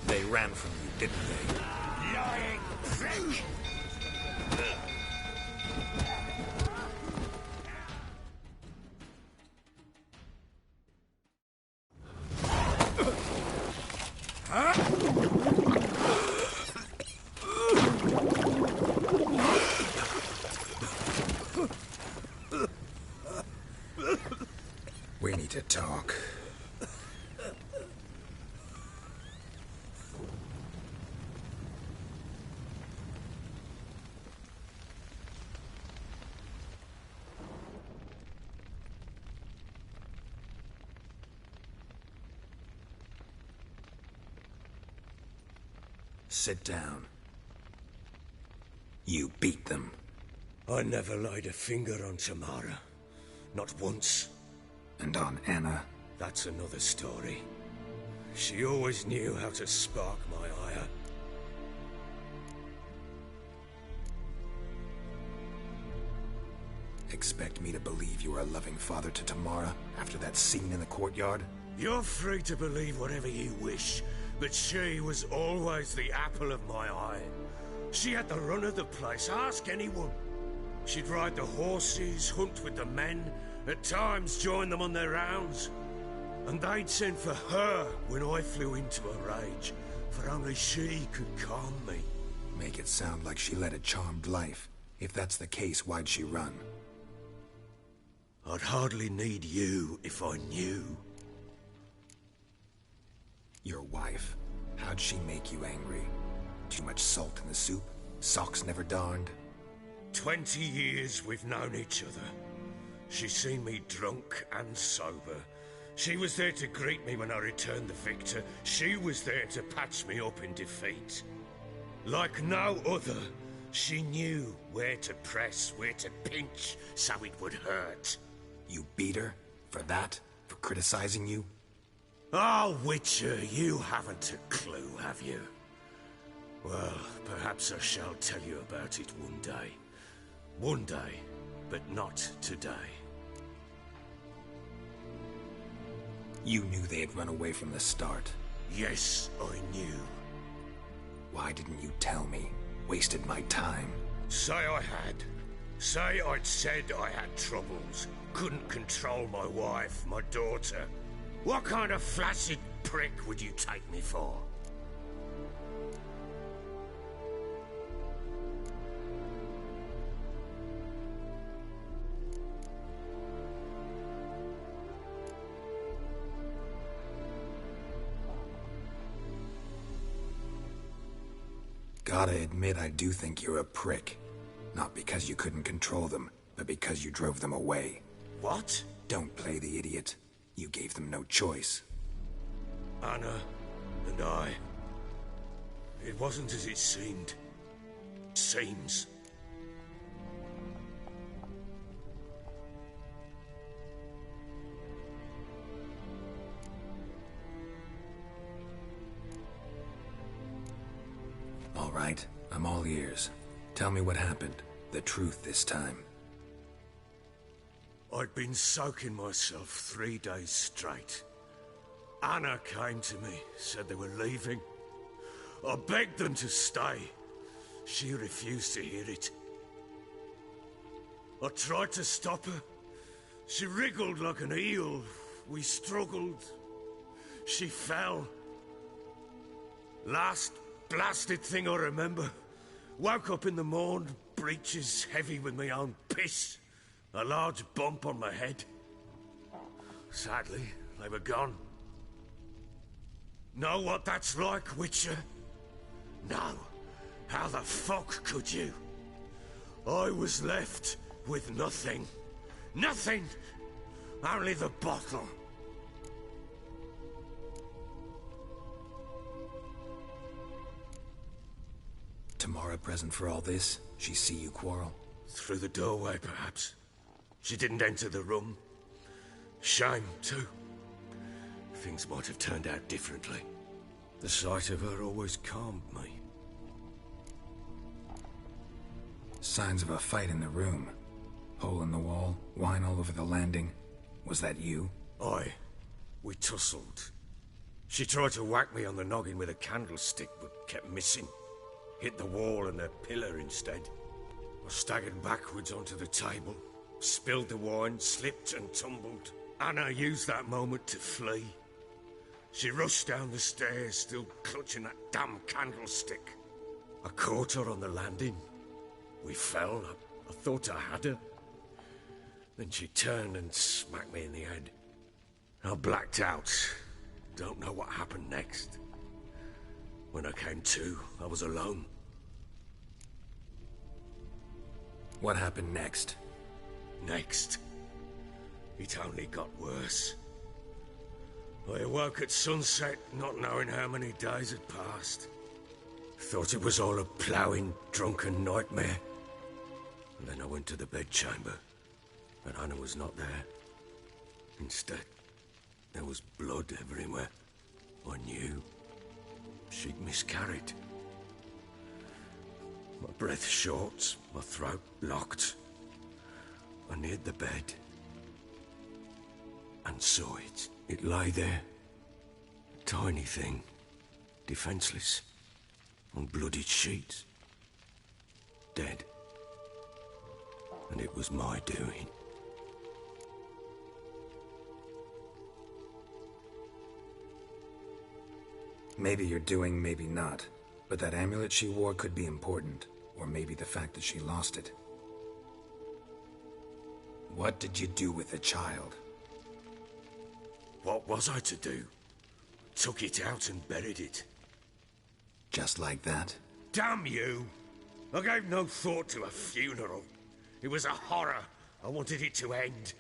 They ran from you, didn't they? Lying prick! We need to talk. Sit down. You beat them. I never laid a finger on Tamara. Not once. And on Anna? That's another story. She always knew how to spark my ire. Expect me to believe you are a loving father to Tamara after that scene in the courtyard? You're free to believe whatever you wish, but she was always the apple of my eye. She had the run of the place, ask anyone. She'd ride the horses, hunt with the men, at times join them on their rounds. And they'd send for her when I flew into a rage, for only she could calm me. Make it sound like she led a charmed life. If that's the case, why'd she run? I'd hardly need you if I knew. Your wife. How'd she make you angry? Too much salt in the soup? Socks never darned? 20 years we've known each other. She's seen me drunk and sober. She was there to greet me when I returned the victor. She was there to patch me up in defeat. Like no other, she knew where to press, where to pinch, so it would hurt. You beat her? For that? For criticizing you? Oh, Witcher, you haven't a clue, have you? Well, perhaps I shall tell you about it one day. One day, but not today. You knew they had run away from the start. Yes, I knew. Why didn't you tell me? Wasted my time. Say I had. Say I'd said I had troubles. Couldn't control my wife, my daughter. What kind of flaccid prick would you take me for? Gotta admit, I do think you're a prick. Not because you couldn't control them, but because you drove them away. What? Don't play the idiot. You gave them no choice. Anna and I... It wasn't as it seemed. Seems. All right, I'm all ears. Tell me what happened. The truth this time. I'd been soaking myself 3 days straight. Anna came to me, said they were leaving. I begged them to stay. She refused to hear it. I tried to stop her. She wriggled like an eel. We struggled. She fell. Last blasted thing I remember. Woke up in the morn, breeches heavy with my own piss. A large bump on my head. Sadly, they were gone. Know what that's like, Witcher? No. How the fuck could you? I was left with nothing. Nothing! Only the bottle. Tamara present for all this? She see you quarrel? Through the doorway, perhaps. She didn't enter the room. Shame, too. Things might have turned out differently. The sight of her always calmed me. Signs of a fight in the room. Hole in the wall, wine all over the landing. Was that you? Aye. We tussled. She tried to whack me on the noggin with a candlestick, but kept missing. Hit the wall and a pillar instead. I staggered backwards onto the table, spilled the wine, slipped and tumbled. Anna used that moment to flee. She rushed down the stairs, still clutching that damn candlestick. I caught her on the landing. We fell. I thought I had her. Then she turned and smacked me in the head. I blacked out. Don't know what happened next. When I came to, I was alone. What happened next? Next? It only got worse. I awoke at sunset, not knowing how many days had passed. Thought it was all a ploughing, drunken nightmare. And then I went to the bedchamber, and Anna was not there. Instead, there was blood everywhere. I knew. She'd miscarried. My breath short, my throat locked. I neared the bed and saw it. It lay there, a tiny thing, defenseless, on bloodied sheets, dead. And it was my doing. Maybe you're doing, maybe not. But that amulet she wore could be important. Or maybe the fact that she lost it. What did you do with the child? What was I to do? Took it out and buried it. Just like that? Damn you! I gave no thought to a funeral. It was a horror. I wanted it to end.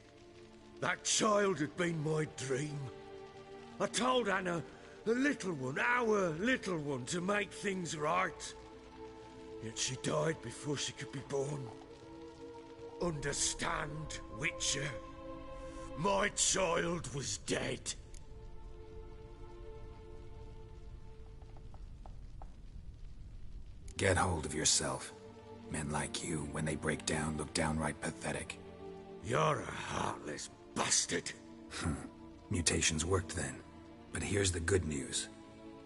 That child had been my dream. I told Anna, the little one, our little one, to make things right. Yet she died before she could be born. Understand, Witcher? My child was dead. Get hold of yourself. Men like you, when they break down, look downright pathetic. You're a heartless bastard. Mutations worked then. But here's the good news.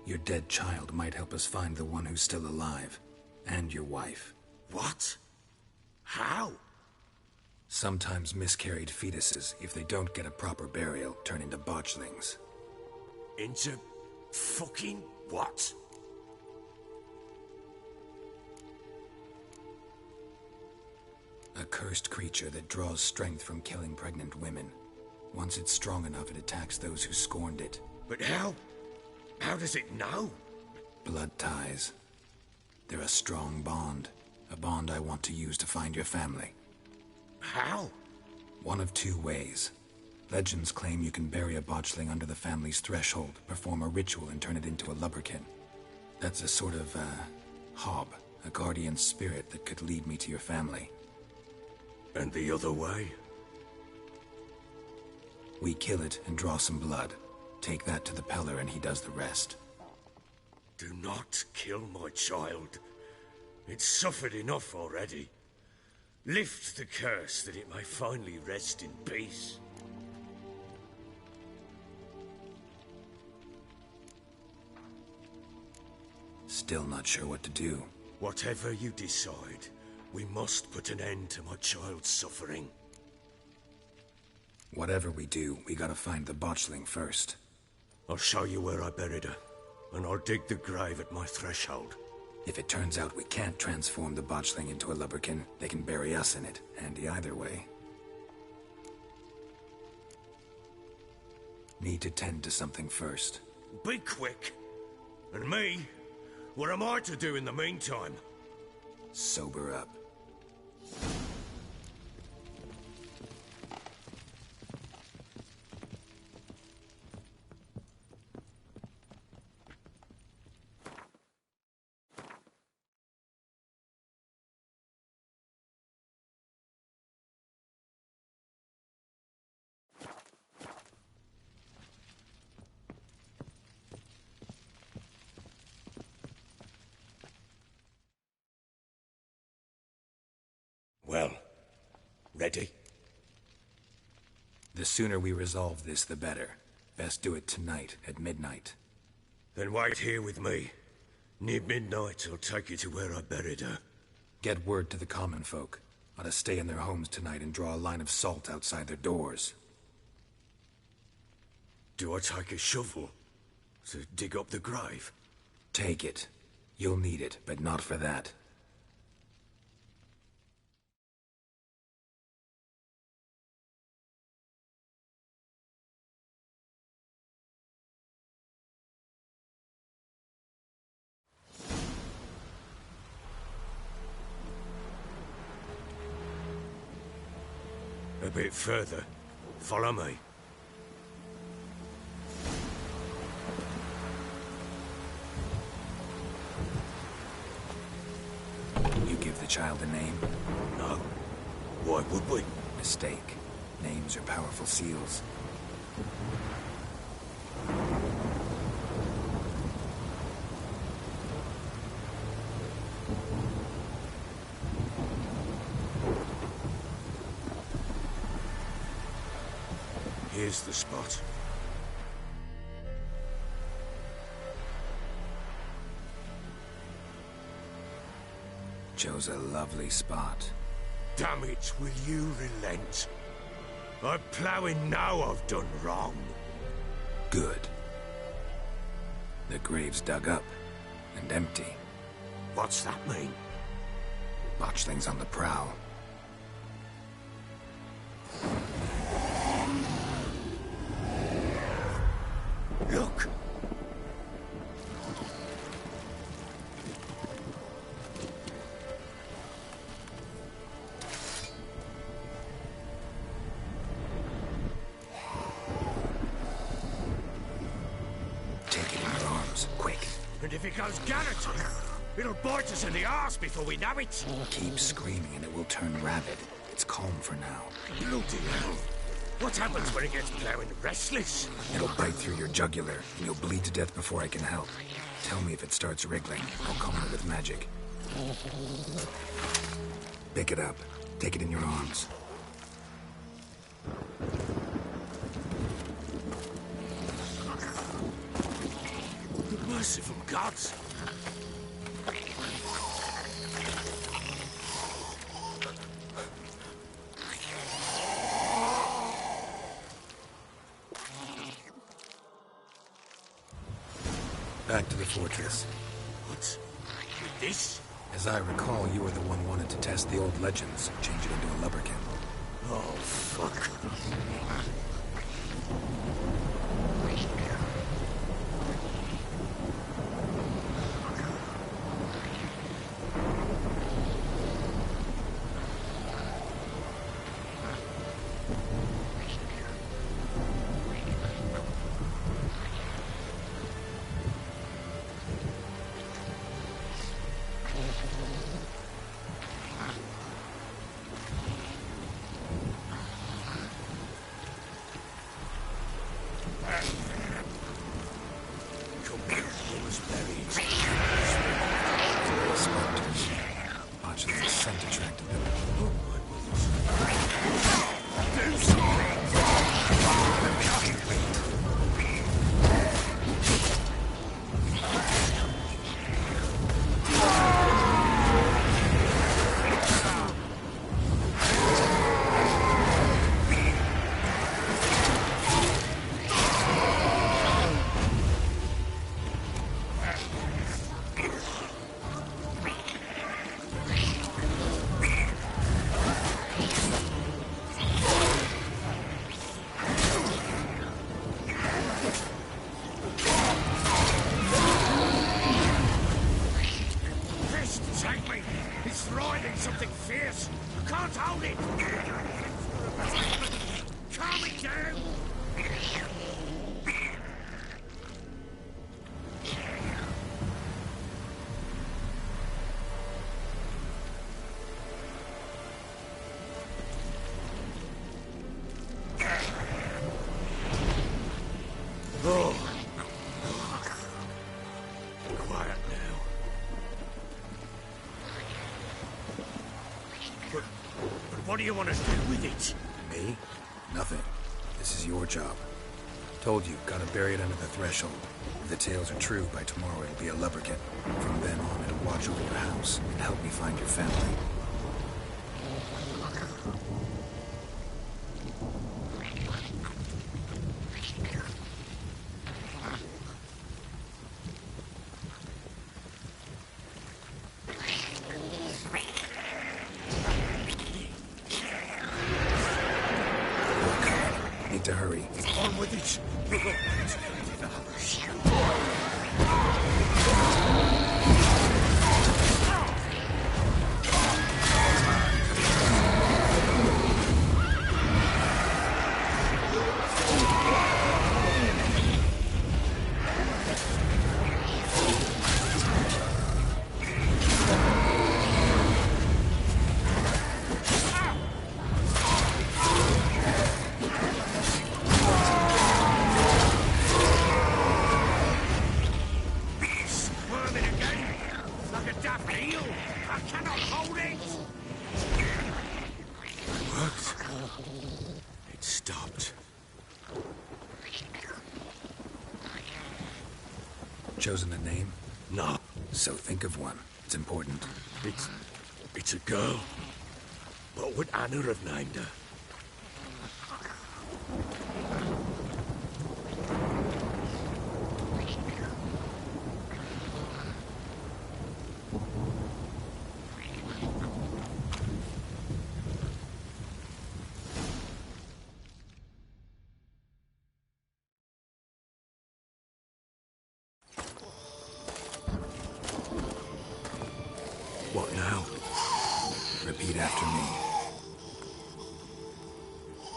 Your dead child might help us find the one who's still alive. And your wife. What? How? Sometimes miscarried fetuses, if they don't get a proper burial, turn into botchlings. Into fucking what? A cursed creature that draws strength from killing pregnant women. Once it's strong enough, it attacks those who scorned it. But how? How does it know? Blood ties. They're a strong bond. A bond I want to use to find your family. How? One of two ways. Legends claim you can bury a botchling under the family's threshold, perform a ritual, and turn it into a lubberkin. That's a sort of, hob, a guardian spirit that could lead me to your family. And the other way? We kill it and draw some blood. Take that to the Peller and he does the rest. Do not kill my child. It's suffered enough already. Lift the curse that it may finally rest in peace. Still not sure what to do. Whatever you decide, we must put an end to my child's suffering. Whatever we do, we gotta find the botchling first. I'll show you where I buried her, and I'll dig the grave at my threshold. If it turns out we can't transform the botchling into a lubberkin, they can bury us in it, handy either way. Need to tend to something first. Be quick. And me? What am I to do in the meantime? Sober up. Well, ready? The sooner we resolve this, the better. Best do it tonight, at midnight. Then wait here with me. Near midnight, I'll take you to where I buried her. Get word to the common folk. Ought to stay in their homes tonight and draw a line of salt outside their doors. Do I take a shovel to dig up the grave? Take it. You'll need it, but not for that. A bit further. Follow me. You give the child a name? No. Why would we? Mistake. Names are powerful seals. Here's the spot. Chose a lovely spot. Damn it, will you relent? I'm ploughing now I've done wrong. Good. The grave's dug up and empty. What's that mean? Botchling's on the prowl. Look! Take it in your arms, quick. And if it goes galloping, it'll bite us in the arse before we know it. Keep screaming and it will turn rabid. It's calm for now. Bloody hell. What happens when it gets plowing restless? It'll bite through your jugular, and you'll bleed to death before I can help. Tell me if it starts wriggling. I'll calm it with magic. Pick it up. Take it in your arms. Merciful gods! Back to the fortress. What? With this? As I recall, you were the one wanted to test the old legends, change it into a lubberkin. Oh, fuck. Come here, you must bury it. Spectres. Botchling's scent attracted them. Do something! What do you want to do with it? Me? Nothing. This is your job. Told you, gotta bury it under the threshold. If the tales are true, by tomorrow it'll be a lubberkin. From then on, it'll watch over your house and help me find your family. To hurry. On with it. Chosen a name? No. So think of one. It's important. It's a girl. What would Anna have named her? What now? Repeat after me.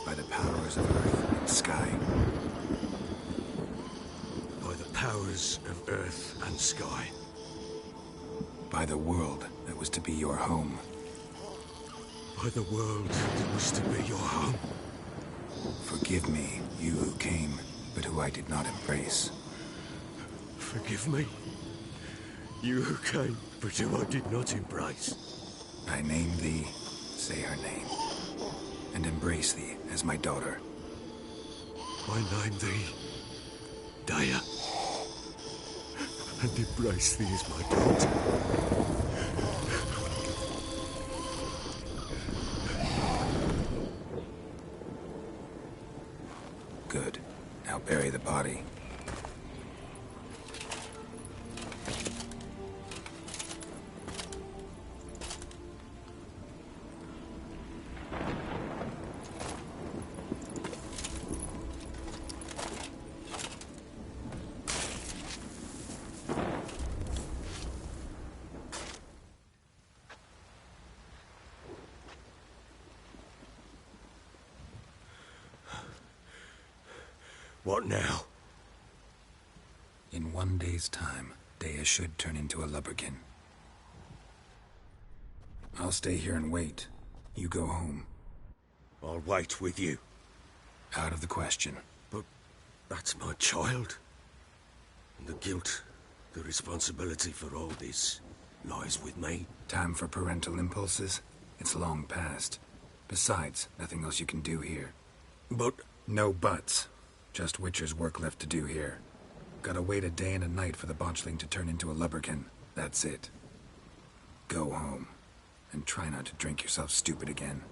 By the powers of earth and sky. By the powers of earth and sky. By the world that was to be your home. By the world that was to be your home. Forgive me, you who came, but who I did not embrace. Forgive me, you who came, but who I did not embrace. I name thee, say her name, and embrace thee as my daughter. I name thee, Daya, and embrace thee as my daughter. Good. Now bury the body. What now? In 1 day's time, Daya should turn into a lubberkin. I'll stay here and wait. You go home. I'll wait with you. Out of the question. That's my child. And the guilt, the responsibility for all this lies with me. Time for parental impulses? It's long past. Besides, nothing else you can do here. But... No buts. Just Witcher's work left to do here. Gotta wait a day and a night for the botchling to turn into a lubberkin. That's it. Go home. And try not to drink yourself stupid again.